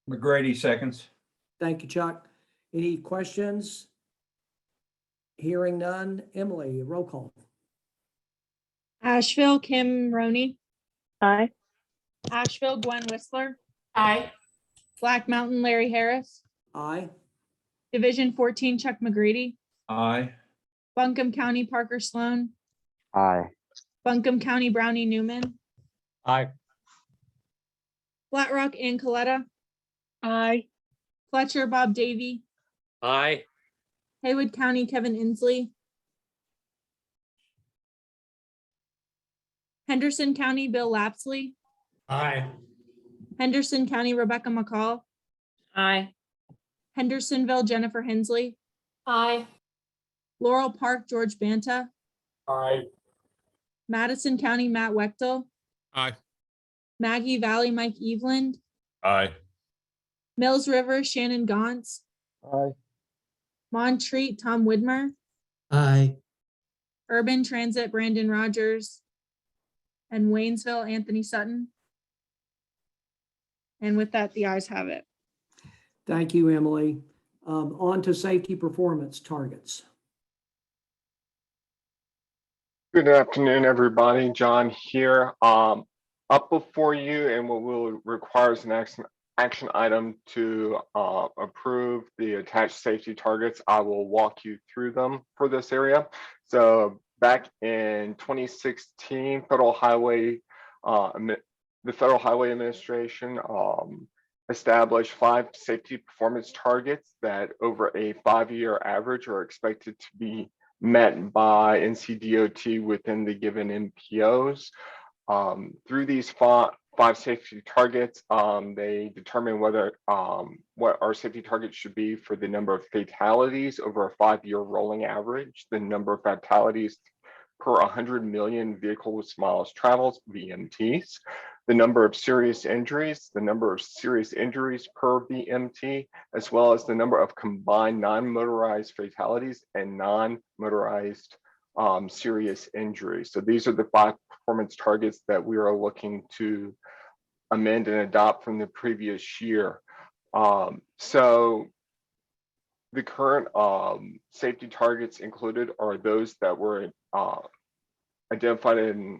Speaker 9: McGrady seconds.
Speaker 1: Thank you, Chuck. Any questions? Hearing none. Emily, roll call.
Speaker 20: Asheville Kim Roney,
Speaker 16: Aye.
Speaker 20: Asheville Gwen Whistler,
Speaker 21: Aye.
Speaker 20: Black Mountain Larry Harris,
Speaker 1: Aye.
Speaker 20: Division 14 Chuck McGrady,
Speaker 9: Aye.
Speaker 20: Buncombe County Parker Sloan,
Speaker 13: Aye.
Speaker 20: Buncombe County Brownie Newman,
Speaker 19: Aye.
Speaker 20: Flat Rock Ann Coletta,
Speaker 8: Aye.
Speaker 20: Fletcher Bob Davy,
Speaker 19: Aye.
Speaker 20: Haywood County Kevin Inslee, Henderson County Bill Lapsley,
Speaker 19: Aye.
Speaker 20: Henderson County Rebecca McCall,
Speaker 7: Aye.
Speaker 20: Hendersonville Jennifer Hensley,
Speaker 21: Aye.
Speaker 20: Laurel Park George Banta,
Speaker 19: Aye.
Speaker 20: Madison County Matt Wechtel,
Speaker 4: Aye.
Speaker 20: Maggie Valley Mike Eveland,
Speaker 4: Aye.
Speaker 20: Mills River Shannon Gantz,
Speaker 18: Aye.
Speaker 20: Montreat Tom Widmer,
Speaker 2: Aye.
Speaker 20: Urban Transit Brandon Rogers, and Waynesville Anthony Sutton. And with that, the ayes have it.
Speaker 1: Thank you, Emily. On to safety performance targets.
Speaker 10: Good afternoon, everybody. John here. Up before you, and what will require is an action item to approve the attached safety targets. I will walk you through them for this area. So back in 2016, the Federal Highway Administration established 5 safety performance targets that over a 5-year average are expected to be met by NCDOT within the given MPOs. Through these 5 5 safety targets. They determine whether what our safety targets should be for the number of fatalities over a 5-year rolling average, the number of fatalities per 100 million vehicles miles traveled, VMTs, the number of serious injuries, the number of serious injuries per VMT, as well as the number of combined non-motorized fatalities and non-motorized serious injuries. So these are the 5 performance targets that we are looking to amend and adopt from the previous year. So the current safety targets included are those that were identified and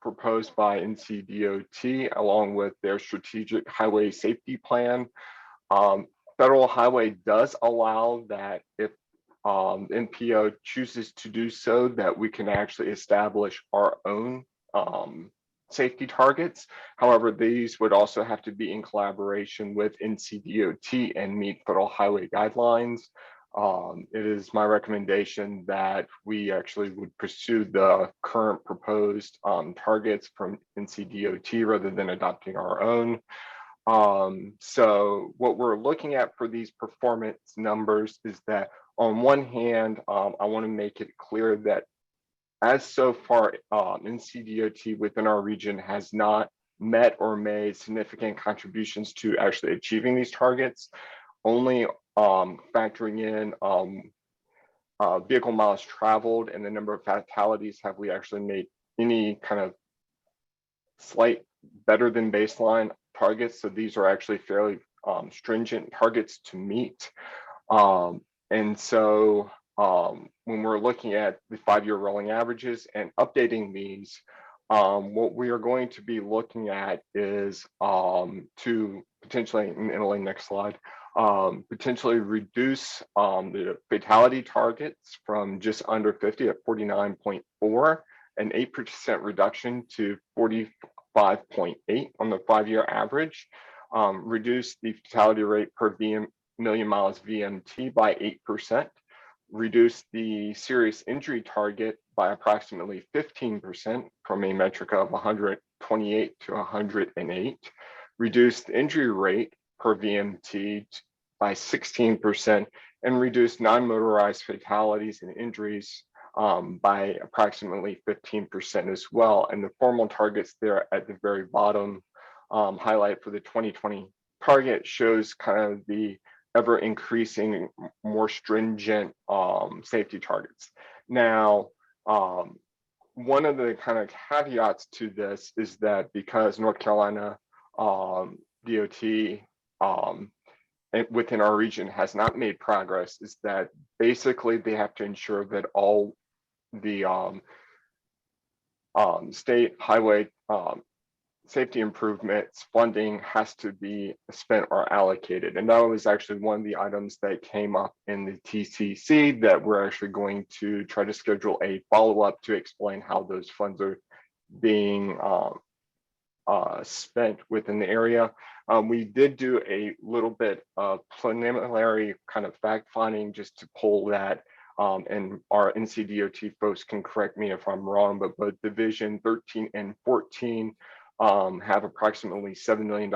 Speaker 10: proposed by NCDOT along with their strategic highway safety plan. Federal Highway does allow that if NPO chooses to do so, that we can actually establish our own safety targets. However, these would also have to be in collaboration with NCDOT and meet federal highway guidelines. It is my recommendation that we actually would pursue the current proposed targets from NCDOT rather than adopting our own. So what we're looking at for these performance numbers is that on one hand, I want to make it clear that as so far, NCDOT within our region has not met or made significant contributions to actually achieving these targets. Only factoring in vehicle miles traveled and the number of fatalities have we actually made any kind of slight better than baseline targets. So these are actually fairly stringent targets to meet. And so when we're looking at the 5-year rolling averages and updating these, what we are going to be looking at is to potentially, in Italy, next slide, potentially reduce the fatality targets from just under 50 at 49.4, an 8% reduction to 45.8 on the 5-year average, reduce the fatality rate per million miles VMT by 8%, reduce the serious injury target by approximately 15% from a metric of 128 to 108, reduce the injury rate per VMT by 16%, and reduce non-motorized fatalities and injuries by approximately 15% as well. And the formal targets there at the very bottom highlight for the 2020 target shows kind of the ever increasing, more stringent safety targets. Now, one of the kind of caveats to this is that because North Carolina DOT within our region has not made progress, is that basically they have to ensure that all the state highway safety improvements funding has to be spent or allocated. And that was actually one of the items that came up in the TCC that we're actually going to try to schedule a follow-up to explain how those funds are being spent within the area. We did do a little bit of preliminary kind of fact finding just to pull that, and our NCDOT folks can correct me if I'm wrong, but both Division 13 and 14 have approximately $7 million,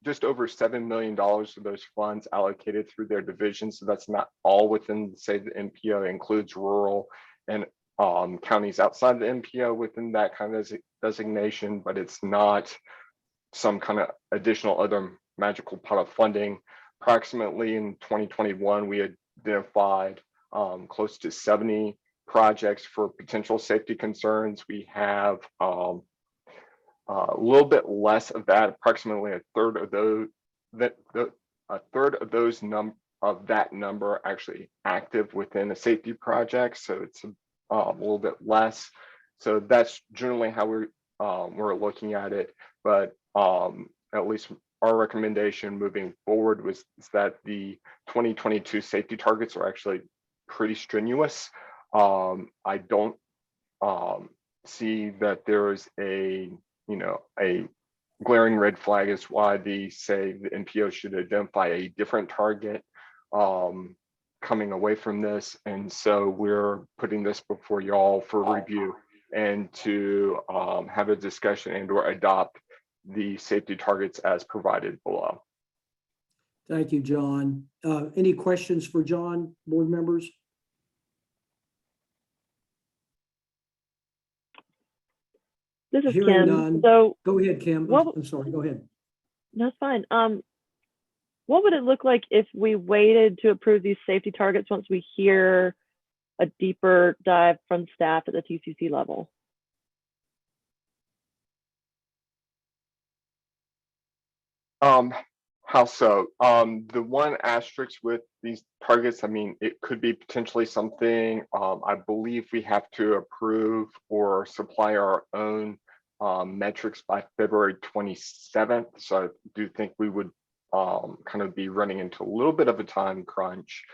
Speaker 10: just over $7 million of those funds allocated through their divisions. So that's not all within, say, the MPO. It includes rural and counties outside the MPO within that kind of designation, but it's not some kind of additional other magical pot of funding. Approximately in 2021, we identified close to 70 projects for potential safety concerns. We have a little bit less of that, approximately a third of those, of that number actually active within a safety project. So it's a little bit less. So that's generally how we're looking at it. But at least our recommendation moving forward is that the 2022 safety targets are actually pretty strenuous. I don't see that there is a glaring red flag as why the NPO should identify a different target coming away from this. And so we're putting this before y'all for review. and to have a discussion and or adopt the safety targets as provided below.
Speaker 1: Thank you, John. Any questions for John, board members?
Speaker 16: This is
Speaker 1: Hearing
Speaker 16: Kim.
Speaker 1: none.
Speaker 16: So
Speaker 1: Go ahead, Kim.
Speaker 16: What-
Speaker 1: I'm sorry, go ahead.
Speaker 16: that's fine. What would it look like if we waited to approve these safety targets once we hear a deeper dive from staff at the TCC level?
Speaker 10: How so? The one asterisk with these targets, I mean, it could be potentially something, I believe we have to approve or supply our own metrics by February 27th. So I do think we would kind of be running into a little bit of a time crunch.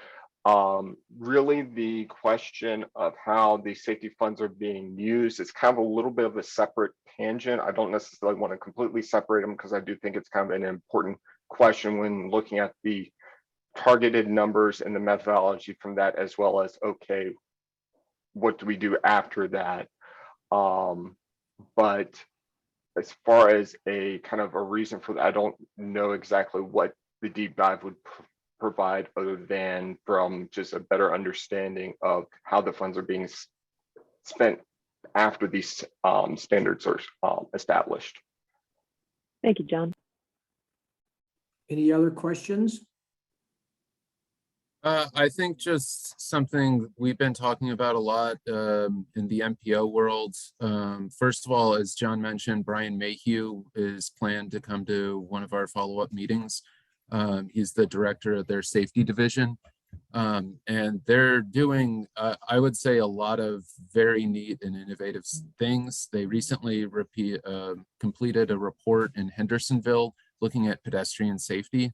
Speaker 10: Really, the question of how the safety funds are being used is kind of a little bit of a separate tangent. I don't necessarily want to completely separate them because I do think it's kind of an important question when looking at the targeted numbers and the methodology from that, as well as, okay, what do we do after that? But as far as a kind of a reason for that, I don't know exactly what the deep dive would provide other than from just a better understanding of how the funds are being spent after these standards are established.
Speaker 16: Thank you, John.
Speaker 1: Any other questions?
Speaker 5: I think just something we've been talking about a lot in the MPO world. First of all, as John mentioned, Brian Mayhew is planned to come to one of our follow-up meetings. He's the director of their safety division. And they're doing, I would say, a lot of very neat and innovative things. They recently completed a report in Hendersonville looking at pedestrian safety.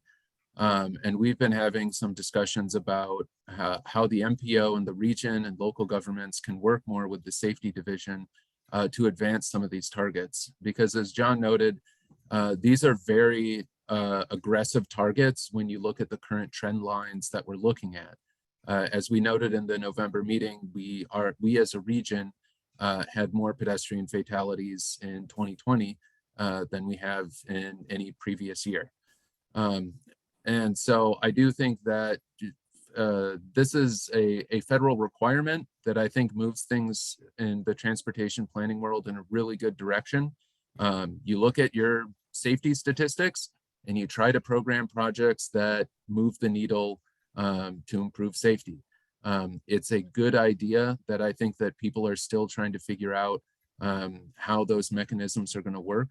Speaker 5: And we've been having some discussions about how the MPO and the region and local governments can work more with the safety division to advance some of these targets. Because as John noted, these are very aggressive targets when you look at the current trend lines that we're looking at. As we noted in the November meeting, we as a region had more pedestrian fatalities in 2020 than we have in any previous year. And so I do think that this is a federal requirement that I think moves things in the transportation planning world in a really good direction. You look at your safety statistics and you try to program projects that move the needle to improve safety. It's a good idea that I think that people are still trying to figure out how those mechanisms are going to work.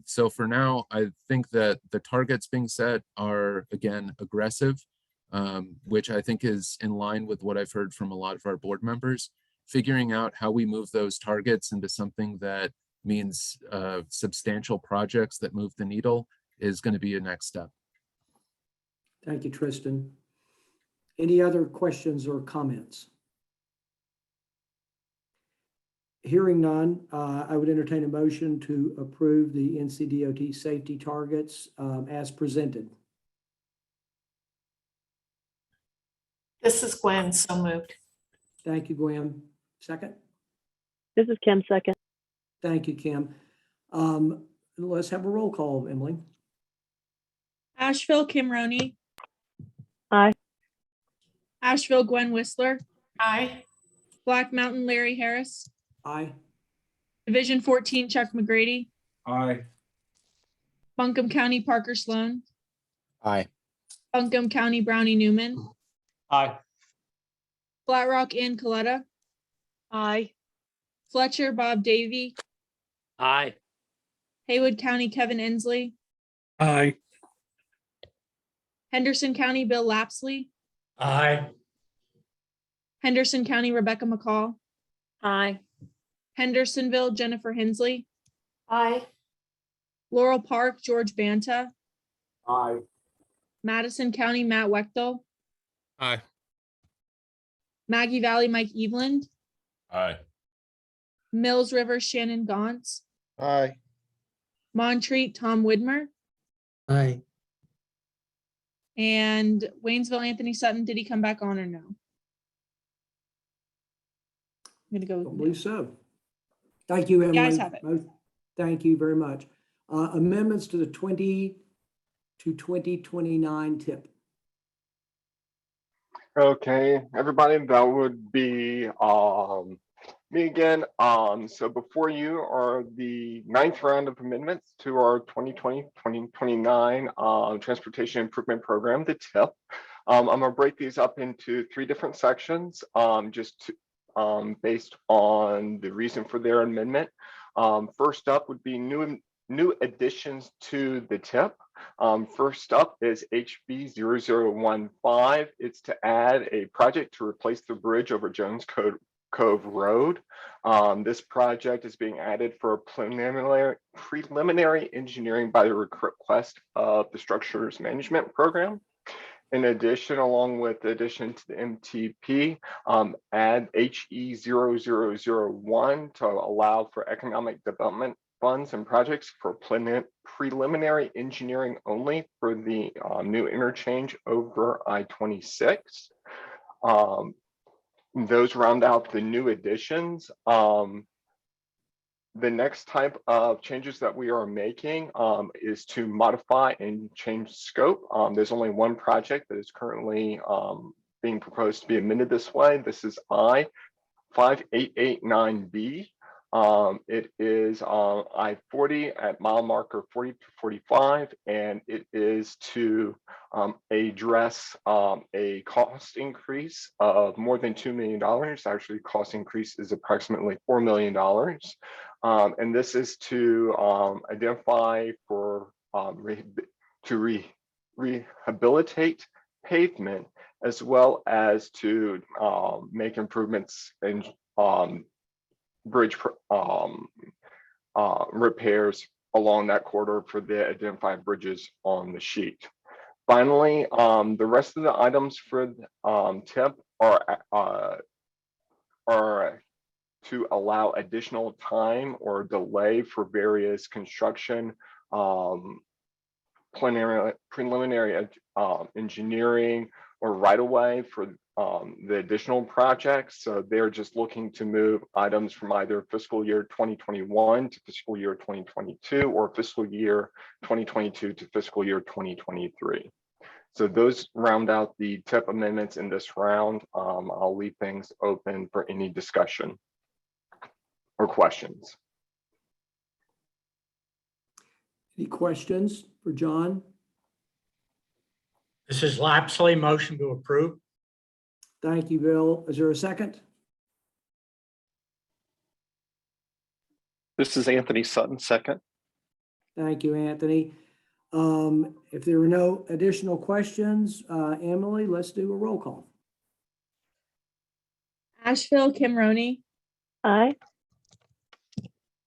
Speaker 5: So for now, I think that the targets being set are, again, aggressive, which I think is in line with what I've heard from a lot of our board members. Figuring out how we move those targets into something that means substantial projects that move the needle is going to be a next step.
Speaker 1: Thank you, Tristan. Any other questions or comments? Hearing none, I would entertain a motion to approve the NCDOT safety targets as presented.
Speaker 21: This is Gwen, so moved.
Speaker 1: Thank you, Gwen. Second?
Speaker 16: This is Kim, second.
Speaker 1: Thank you, Kim. Let's have a roll call, Emily.
Speaker 20: Asheville, Kim Roney.
Speaker 16: Aye.
Speaker 20: Asheville, Gwen Whistler.
Speaker 21: Aye.
Speaker 20: Black Mountain, Larry Harris.
Speaker 1: Aye.
Speaker 20: Division 14, Chuck McGrady.
Speaker 9: Aye.
Speaker 20: Buncombe County, Parker Sloan.
Speaker 13: Aye.
Speaker 20: Buncombe County, Brownie Newman.
Speaker 19: Aye.
Speaker 20: Flat Rock, Ann Coletta.
Speaker 16: Aye.
Speaker 20: Fletcher, Bob Davy.
Speaker 11: Aye.
Speaker 20: Haywood County, Kevin Inslee.
Speaker 17: Aye.
Speaker 20: Henderson County, Bill Lapsley.
Speaker 11: Aye.
Speaker 20: Henderson County, Rebecca McCall.
Speaker 7: Aye.
Speaker 20: Hendersonville, Jennifer Hensley.
Speaker 21: Aye.
Speaker 20: Laurel Park, George Banta.
Speaker 11: Aye.
Speaker 20: Madison County, Matt Wechtel.
Speaker 4: Aye.
Speaker 20: Maggie Valley, Mike Eveland.
Speaker 4: Aye.
Speaker 20: Mills River, Shannon Gauntz.
Speaker 18: Aye.
Speaker 20: Montreat, Tom Widmer.
Speaker 2: Aye.
Speaker 20: And Waynesville, Anthony Sutton. Did he come back on or no? I'm gonna go
Speaker 1: I
Speaker 20: with no.
Speaker 1: believe so. Thank you, Emily.
Speaker 20: ayes have it.
Speaker 1: Thank you very much. Amendments to the 20 to 2029 tip.
Speaker 10: Okay, everybody, that would be me again. So before you are the 9th round of amendments to our 2020-2029 Transportation Improvement Program, the TIP. I'm gonna break these up into 3 different sections, just to, based on the reason for their amendment. First up would be new additions to the TIP. First up is HB 0015. It's to add a project to replace the bridge over Jones Cove Road. This project is being added for preliminary engineering by the request of the Structures Management Program. In addition, along with the addition to the MTP, add HE 0001 to allow for economic development funds and projects for preliminary engineering only for the new interchange over I-26. Those round out the new additions. The next type of changes that we are making is to modify and change scope. There's only one project that is currently being proposed to be amended this way. This is I-5889B. It is I-40 at mile marker 40 to 45, and it is to address a cost increase of more than $2 million. Actually, cost increase is approximately $4 million. And this is to identify for rehabilitate pavement, as well as to make improvements in bridge repairs along that corridor for the identified bridges on the sheet. Finally, the rest of the items for TIP are to allow additional time or delay for various construction, preliminary engineering, or right-of-way for the additional projects. So they're just looking to move items from either fiscal year 2021 to fiscal year 2022, or fiscal year 2022 to fiscal year 2023. So those round out the TIP amendments in this round. I'll leave things open for any discussion or questions.
Speaker 1: Any questions for John?
Speaker 11: This is Lapsley, motion to approve.
Speaker 1: Thank you, Bill. Is there a second?
Speaker 12: This is Anthony Sutton, second.
Speaker 1: Thank you, Anthony. If there are no additional questions, Emily, let's do a roll call.
Speaker 20: Asheville, Kim Roney.
Speaker 16: Aye.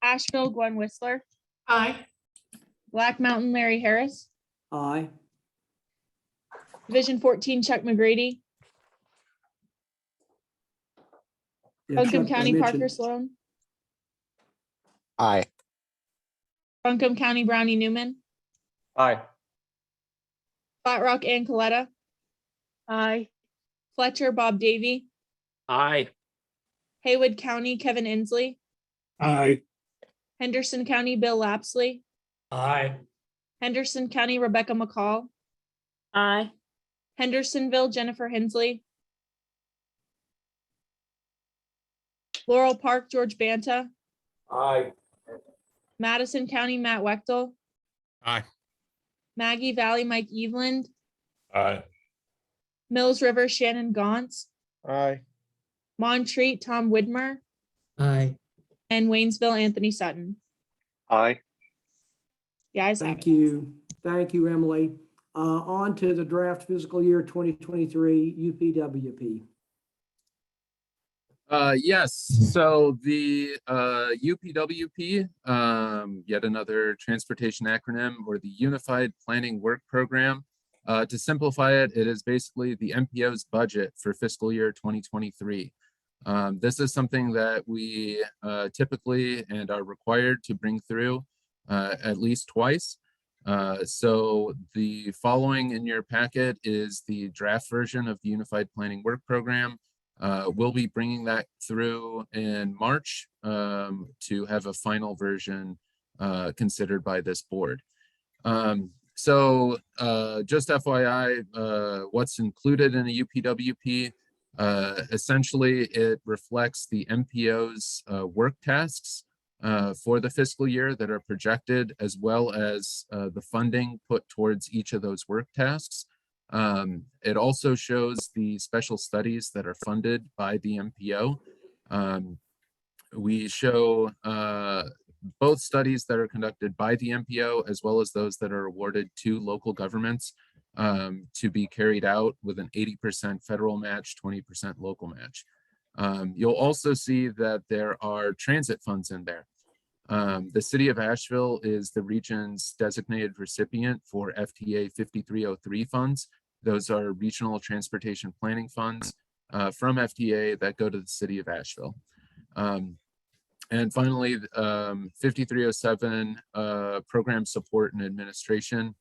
Speaker 20: Asheville, Gwen Whistler.
Speaker 21: Aye.
Speaker 20: Black Mountain, Larry Harris.
Speaker 1: Aye.
Speaker 20: Division 14, Chuck McGrady.
Speaker 1: Yeah,
Speaker 20: Buncombe
Speaker 1: Chuck, I
Speaker 20: County,
Speaker 1: mentioned-
Speaker 20: Parker Sloan.
Speaker 13: Aye.
Speaker 20: Buncombe County, Brownie Newman.
Speaker 19: Aye.
Speaker 20: Flat Rock, Ann Coletta.
Speaker 8: Aye.
Speaker 20: Fletcher, Bob Davy.
Speaker 11: Aye.
Speaker 20: Haywood County, Kevin Inslee.
Speaker 17: Aye.
Speaker 20: Henderson County, Bill Lapsley.
Speaker 11: Aye.
Speaker 20: Henderson County, Rebecca McCall.
Speaker 7: Aye.
Speaker 20: Hendersonville, Jennifer Hensley. Laurel Park, George Banta.
Speaker 11: Aye.
Speaker 20: Madison County, Matt Wechtel.
Speaker 4: Aye.
Speaker 20: Maggie Valley, Mike Eveland.
Speaker 4: Aye.
Speaker 20: Mills River, Shannon Gauntz.
Speaker 18: Aye.
Speaker 20: Montreat, Tom Widmer.
Speaker 2: Aye.
Speaker 20: And Waynesville, Anthony Sutton.
Speaker 12: Aye.
Speaker 20: The ayes have
Speaker 1: Thank
Speaker 20: it.
Speaker 1: you. Thank you, Emily. On to the draft fiscal year 2023 UPWP.
Speaker 5: Yes, so the UPWP, yet another transportation acronym, or the Unified Planning Work Program. To simplify it, it is basically the MPO's budget for fiscal year 2023. This is something that we typically and are required to bring through at least twice. So the following in your packet is the draft version of the Unified Planning Work Program. We'll be bringing that through in March to have a final version considered by this board. Just FYI, what's included in a UPWP, essentially it reflects the MPO's work tasks for the fiscal year that are projected, as well as the funding put towards each of those work tasks. It also shows the special studies that are funded by the MPO. We show both studies that are conducted by the MPO, as well as those that are awarded to local governments to be carried out with an 80% federal match, 20% local match. You'll also see that there are transit funds in there. The city of Asheville is the region's designated recipient for FTA 5303 funds. Those are regional transportation planning funds from FTA that go to the city of Asheville. And finally, 5307 program support and administration.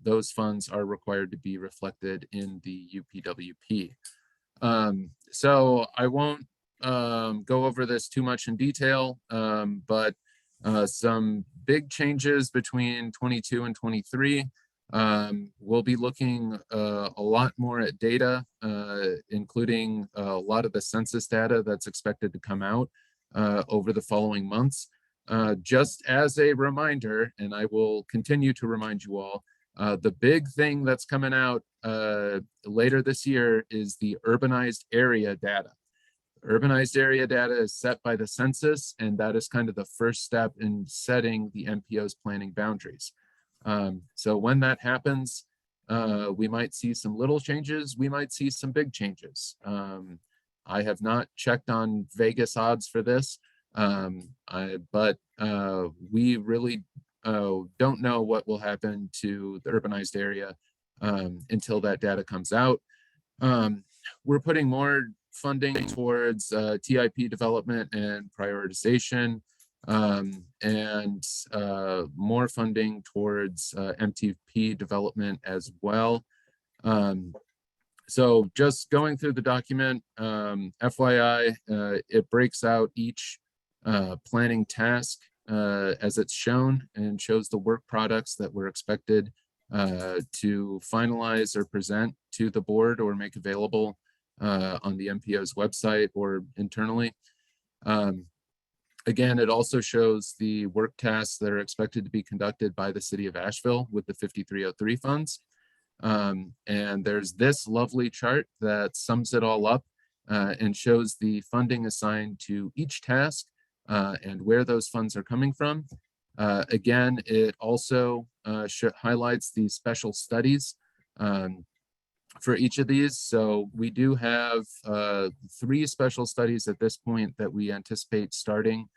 Speaker 5: Those funds are required to be reflected in the UPWP. So I won't go over this too much in detail, but some big changes between 22 and 23. We'll be looking a lot more at data, including a lot of the census data that's expected to come out over the following months. Just as a reminder, and I will continue to remind you all, the big thing that's coming out later this year is the urbanized area data. Urbanized area data is set by the census, and that is kind of the first step in setting the MPO's planning boundaries. So when that happens, we might see some little changes, we might see some big changes. I have not checked on Vegas odds for this, but we really don't know what will happen to the urbanized area until that data comes out. We're putting more funding towards TIP development and prioritization, and more funding towards MTP development as well. So just going through the document, FYI, it breaks out each planning task as it's shown, and shows the work products that we're expected to finalize or present to the board or make available on the MPO's website or internally. Again, it also shows the work tasks that are expected to be conducted by the city of Asheville with the 5303 funds. And there's this lovely chart that sums it all up and shows the funding assigned to each task and where those funds are coming from. Again, it also highlights the special studies for each of these. So we do have 3 special studies at this point that we anticipate starting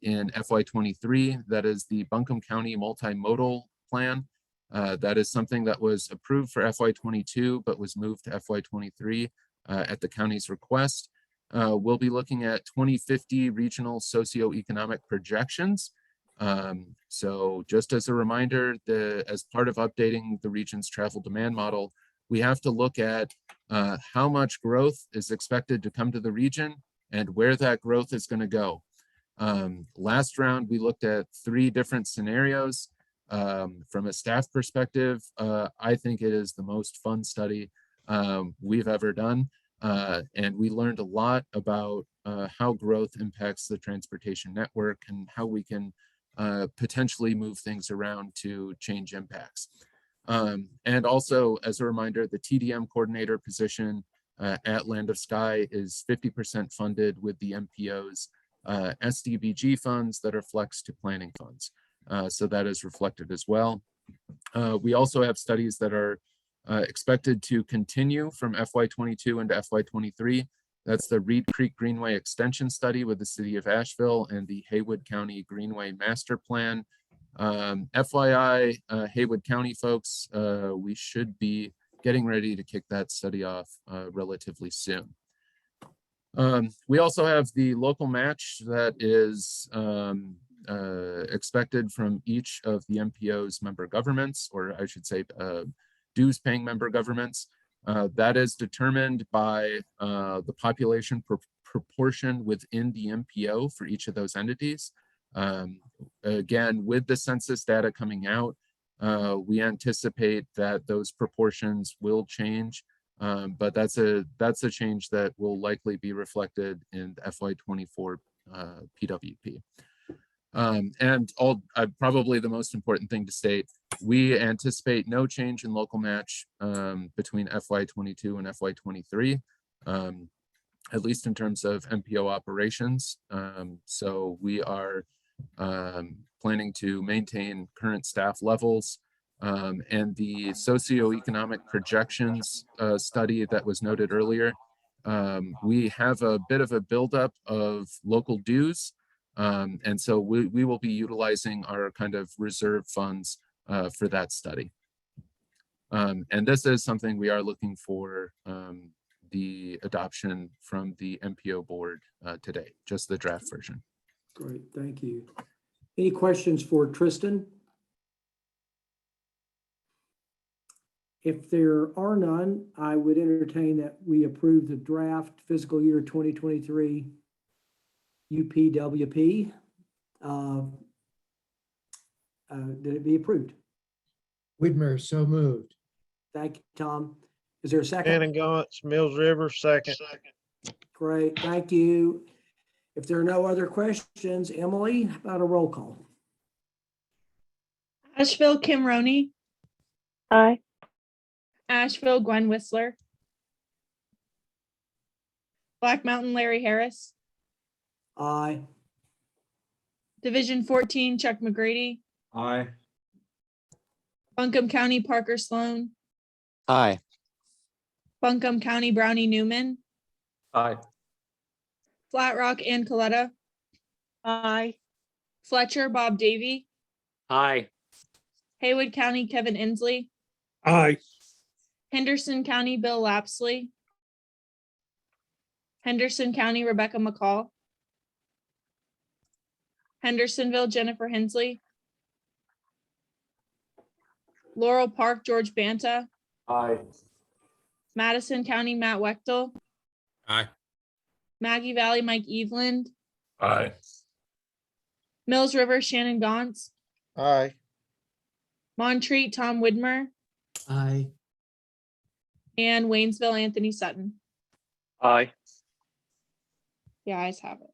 Speaker 5: in FY23. That is the Buncombe County Multimodal Plan. That is something that was approved for FY22, but was moved to FY23 at the county's request. We'll be looking at 2050 regional socioeconomic projections. So just as a reminder, as part of updating the region's travel demand model, we have to look at how much growth is expected to come to the region and where that growth is going to go. Last round, we looked at 3 different scenarios. From a staff perspective, I think it is the most fun study we've ever done. And we learned a lot about how growth impacts the transportation network and how we can potentially move things around to change impacts. And also, as a reminder, the TDM coordinator position at Land of Sky is 50% funded with the MPO's SDBG funds that are flexed to planning funds. So that is reflected as well. We also have studies that are expected to continue from FY22 into FY23. That's the Reed Creek Greenway Extension Study with the City of Asheville and the Haywood County Greenway Master Plan. FYI, Haywood County folks, we should be getting ready to kick that study off relatively soon. We also have the local match that is expected from each of the MPO's member governments, or I should say dues paying member governments. That is determined by the population proportion within the MPO for each of those entities. Again, with the census data coming out, we anticipate that those proportions will change, but that's a change that will likely be reflected in the FY24 PWP. And probably the most important thing to state, we anticipate no change in local match between FY22 and FY23, at least in terms of MPO operations. So we are planning to maintain current staff levels, and the socioeconomic projections study that was noted earlier. We have a bit of a buildup of local dues. And so we will be utilizing our kind of reserve funds for that study. And this is something we are looking for the adoption from the MPO board today, just the draft version.
Speaker 1: Great, thank you. Any questions for Tristan? If there are none, I would entertain that we approve the draft fiscal year 2023 UPWP. Did it be approved?
Speaker 2: Whitmer, so moved.
Speaker 1: Thank you, Tom. Is there a second?
Speaker 18: Shannon Gantz, Mills River, second.
Speaker 1: Great, thank you. If there are no other questions, Emily, how about a roll call?
Speaker 20: Asheville, Kim Roney.
Speaker 16: Aye.
Speaker 20: Asheville, Gwen Whistler. Black Mountain, Larry Harris.
Speaker 1: Aye.
Speaker 20: Division 14, Chuck McGrady.
Speaker 9: Aye.
Speaker 20: Buncombe County, Parker Sloan.
Speaker 13: Aye.
Speaker 20: Buncombe County, Brownie Newman.
Speaker 11: Aye.
Speaker 20: Flat Rock, Ann Coletta.
Speaker 8: Aye.
Speaker 20: Fletcher, Bob Davy.
Speaker 11: Aye.
Speaker 20: Haywood County, Kevin Inslee.
Speaker 17: Aye.
Speaker 20: Henderson County, Bill Lapsley. Henderson County, Rebecca McCall. Hendersonville, Jennifer Hensley. Laurel Park, George Banta.
Speaker 11: Aye.
Speaker 20: Madison County, Matt Wechtel.
Speaker 4: Aye.
Speaker 20: Maggie Valley, Mike Eveland.
Speaker 11: Aye.
Speaker 20: Mills River, Shannon Gantz.
Speaker 18: Aye.
Speaker 20: Montreat, Tom Widmer.
Speaker 2: Aye.
Speaker 20: And Waynesville, Anthony Sutton.
Speaker 12: Aye.
Speaker 20: The ayes have it.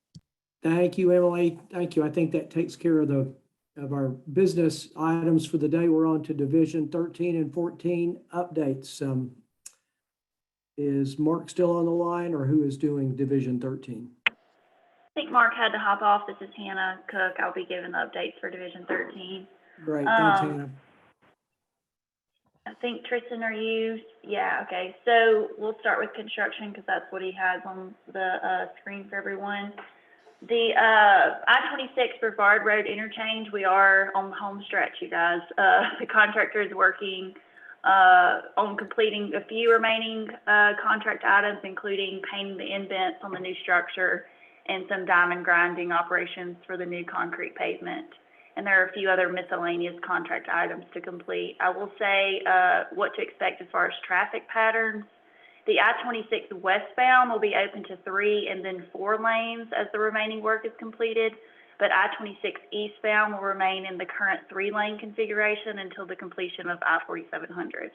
Speaker 1: Thank you, Emily. Thank you. I think that takes care of our business items for the day. We're on to Division 13 and 14 updates. Is Mark still on the line, or who is doing Division 13?
Speaker 3: I think Mark had to hop off. This is Hannah Cook. I'll be giving the updates for Division 13.
Speaker 1: Great, thanks, Hannah.
Speaker 3: I think Tristan, are you? Yeah, okay. So we'll start with construction because that's what he has on the screen for everyone. The I-26 Brevard Road interchange, we are on the home stretch, you guys. The contractor is working on completing a few remaining contract items, including painting the indents on the new structure and some diamond grinding operations for the new concrete pavement. And there are a few other miscellaneous contract items to complete. I will say what to expect as far as traffic patterns. The I-26 westbound will be open to 3 and then 4 lanes as the remaining work is completed, but I-26 eastbound will remain in the current 3-lane configuration until the completion of I-4700,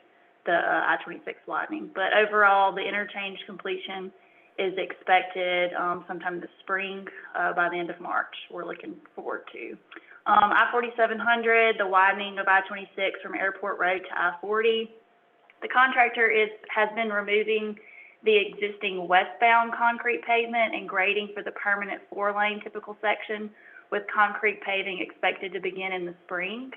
Speaker 3: the I-26 widening. But overall, the interchange completion is expected sometime this spring by the end of March. We're looking forward to. I-4700, the widening of I-26 from Airport Road to I-40. The contractor has been removing the existing westbound concrete pavement and grading for the permanent 4-lane typical section, with concrete paving expected to begin in the spring.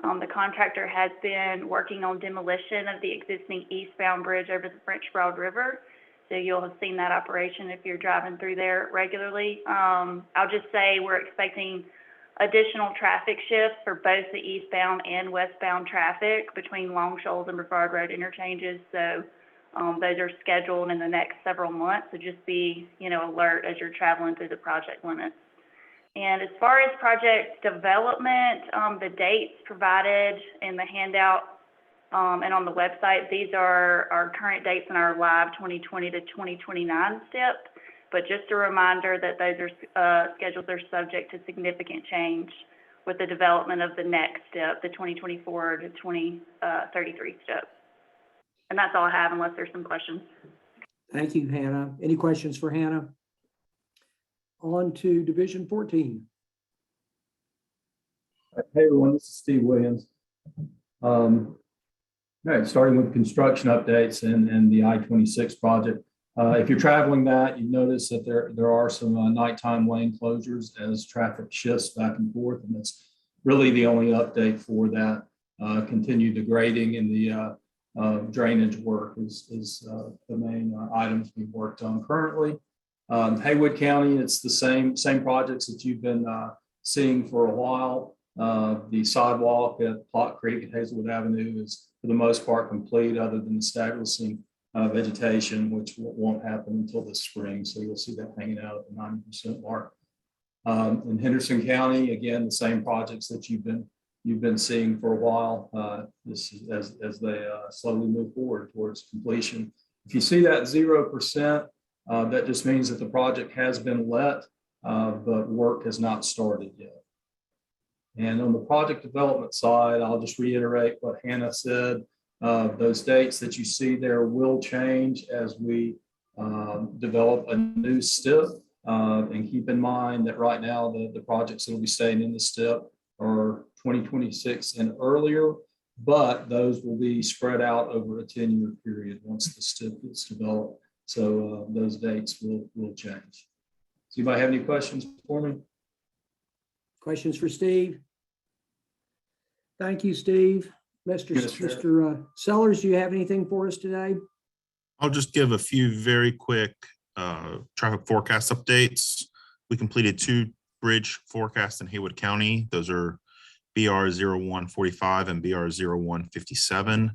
Speaker 3: The contractor has been working on demolition of the existing eastbound bridge over the French Broad River. So you'll have seen that operation if you're driving through there regularly. I'll just say we're expecting additional traffic shifts for both the eastbound and westbound traffic between Long Shoals and Brevard Road interchanges. So those are scheduled in the next several months. So just be, alert as you're traveling through the project limits. And as far as project development, the dates provided in the handout and on the website. These are our current dates in our live 2020 to 2029 SIP. But just a reminder that those are, schedules are subject to significant change with the development of the next SIP, the 2024 to 2033 SIP. And that's all I have unless there's some questions.
Speaker 1: Thank you, Hannah. Any questions for Hannah? On to Division 14.
Speaker 15: Hey everyone, this is Steve Williams. All right, starting with construction updates and the I-26 project. If you're traveling that, you notice that there are some nighttime lane closures as traffic shifts back and forth, and that's really the only update for that. Continued degrading in the drainage work is the main items being worked on currently. Haywood County, it's the same projects that you've been seeing for a while. The sidewalk at Plot Creek and Hazelwood Avenue is for the most part complete, other than establishing vegetation, which won't happen until this spring. So you'll see that hanging out at the 90% mark. In Henderson County, again, the same projects that you've been seeing for a while. This is as they slowly move forward towards completion. If you see that 0%, that just means that the project has been let, but work has not started yet. And on the project development side, I'll just reiterate what Hannah said. Those dates that you see there will change as we develop a new STIP. And keep in mind that right now, the projects that will be staying in the STIP are 2026 and earlier, but those will be spread out over a 10-year period once the STIP gets developed. So those dates will change. Does anybody have any questions for me?
Speaker 1: Questions for Steve? Thank you, Steve. Mr. Sellers, do you have anything for us today?
Speaker 4: I'll just give a few very quick traffic forecast updates. We completed 2 bridge forecasts in Haywood County. Those are BR 0145 and BR 0157.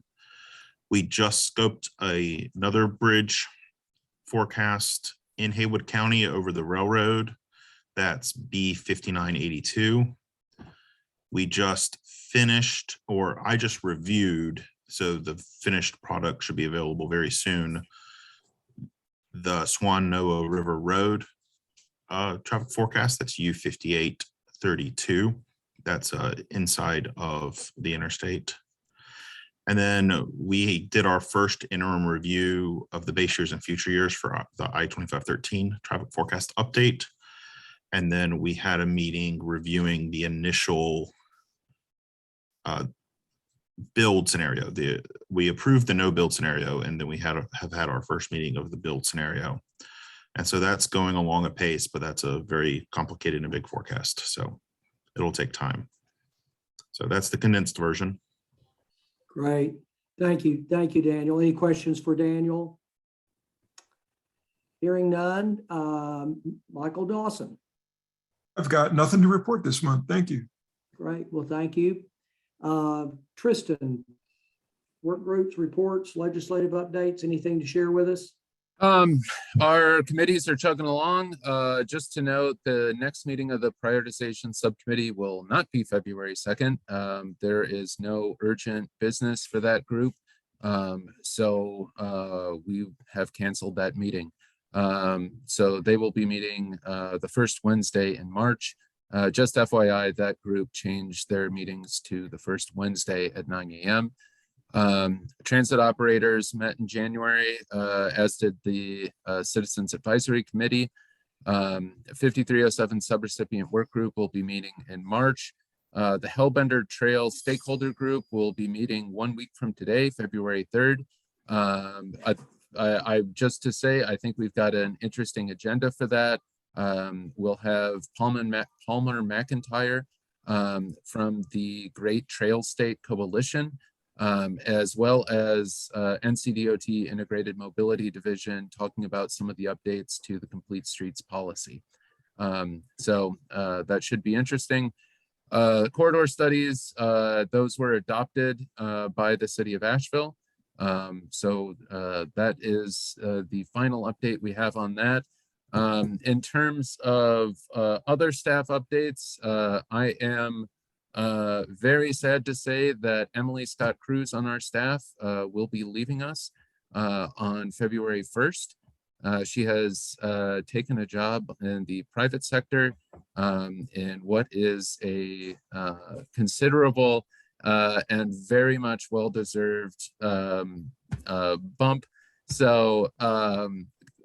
Speaker 4: We just scoped another bridge forecast in Haywood County over the railroad. That's B5982. We just finished, or I just reviewed, so the finished product should be available very soon, the Swan Noa River Road traffic forecast. That's U5832. That's inside of the interstate. And then we did our first interim review of the base years and future years for the I-2513 traffic forecast update. And then we had a meeting reviewing the initial build scenario. We approved the no build scenario, and then we have had our first meeting of the build scenario. And so that's going along a pace, but that's a very complicated and big forecast. So it'll take time. So that's the condensed version.
Speaker 1: Great. Thank you. Thank you, Daniel. Any questions for Daniel? Hearing none. Michael Dawson.
Speaker 22: I've got nothing to report this month. Thank you.
Speaker 1: Great. Well, thank you. Tristan, work groups, reports, legislative updates, anything to share with us?
Speaker 5: Our committees are chugging along. Just to note, the next meeting of the prioritization subcommittee will not be February 2nd. There is no urgent business for that group. So we have canceled that meeting. So they will be meeting the first Wednesday in March. Just FYI, that group changed their meetings to the first Wednesday at 9 a.m. Transit operators met in January, as did the Citizens Advisory Committee. 5307 subrecipient work group will be meeting in March. The Hellbender Trail stakeholder group will be meeting 1 week from today, February 3rd. I just to say, I think we've got an interesting agenda for that. We'll have Palmer McIntyre from the Great Trail State Coalition, as well as NCDOT Integrated Mobility Division, talking about some of the updates to the Complete Streets policy. So that should be interesting. Corridor studies, those were adopted by the city of Asheville. So that is the final update we have on that. In terms of other staff updates, I am Very sad to say that Emily Scott Cruz on our staff will be leaving us on February 1st. She has taken a job in the private sector in what is a considerable and very much well-deserved bump. So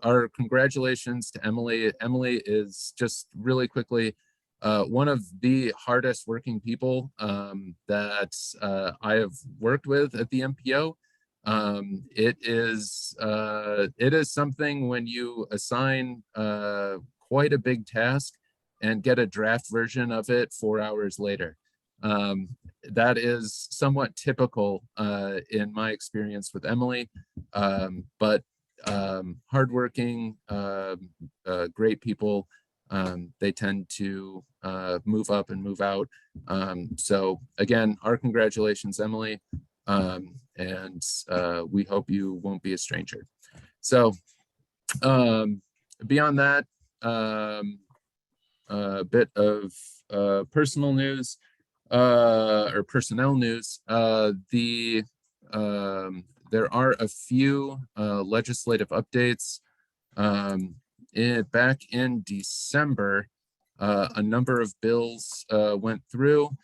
Speaker 5: our congratulations to Emily. Emily is, just really quickly, one of the hardest working people that I have worked with at the MPO. It is something when you assign quite a big task and get a draft version of it 4 hours later. That is somewhat typical in my experience with Emily, but hardworking, great people. They tend to move up and move out. So again, our congratulations, Emily. And we hope you won't be a stranger. So beyond that, a bit of personal news or personnel news. There are a few legislative updates. Back in December, a number of bills went through.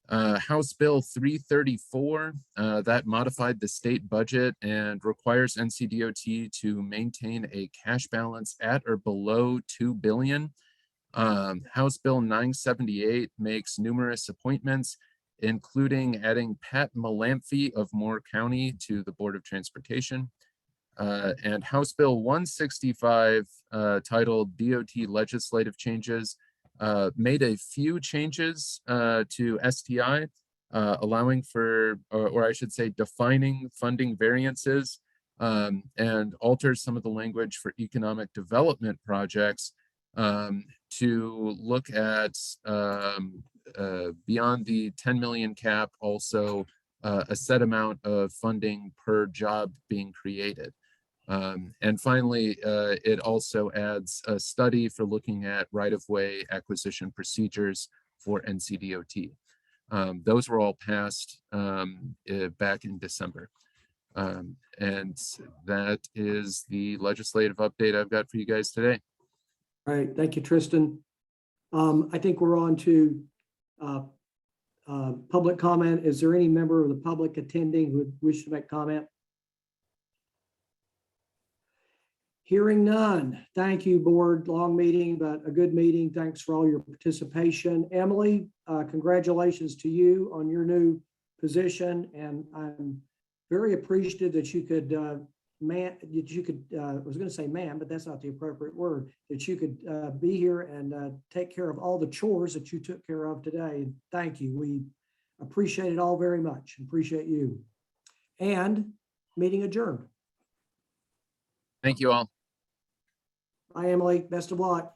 Speaker 5: House Bill 334 that modified the state budget and requires NCDOT to maintain a cash balance at or below $2 billion. House Bill 978 makes numerous appointments, including adding Pat Malamphy of Moore County to the Board of Transportation. And House Bill 165, titled DOT Legislative Changes, made a few changes to STI, allowing for, or I should say, defining funding variances, and alters some of the language for economic development projects to look at beyond the 10 million cap, also a set amount of funding per job being created. And finally, it also adds a study for looking at right-of-way acquisition procedures for NCDOT. Those were all passed back in December. And that is the legislative update I've got for you guys today.
Speaker 1: All right, thank you, Tristan. I think we're on to public comment. Is there any member of the public attending who would wish to make comment? Hearing none. Thank you, board. Long meeting, but a good meeting. Thanks for all your participation. Emily, congratulations to you on your new position. And I'm very appreciative that you could I was going to say man, but that's not the appropriate word, that you could be here and take care of all the chores that you took care of today. Thank you. We appreciate it all very much. Appreciate you. And meeting adjourned.
Speaker 5: Thank you all.
Speaker 1: Bye, Emily. Best of luck.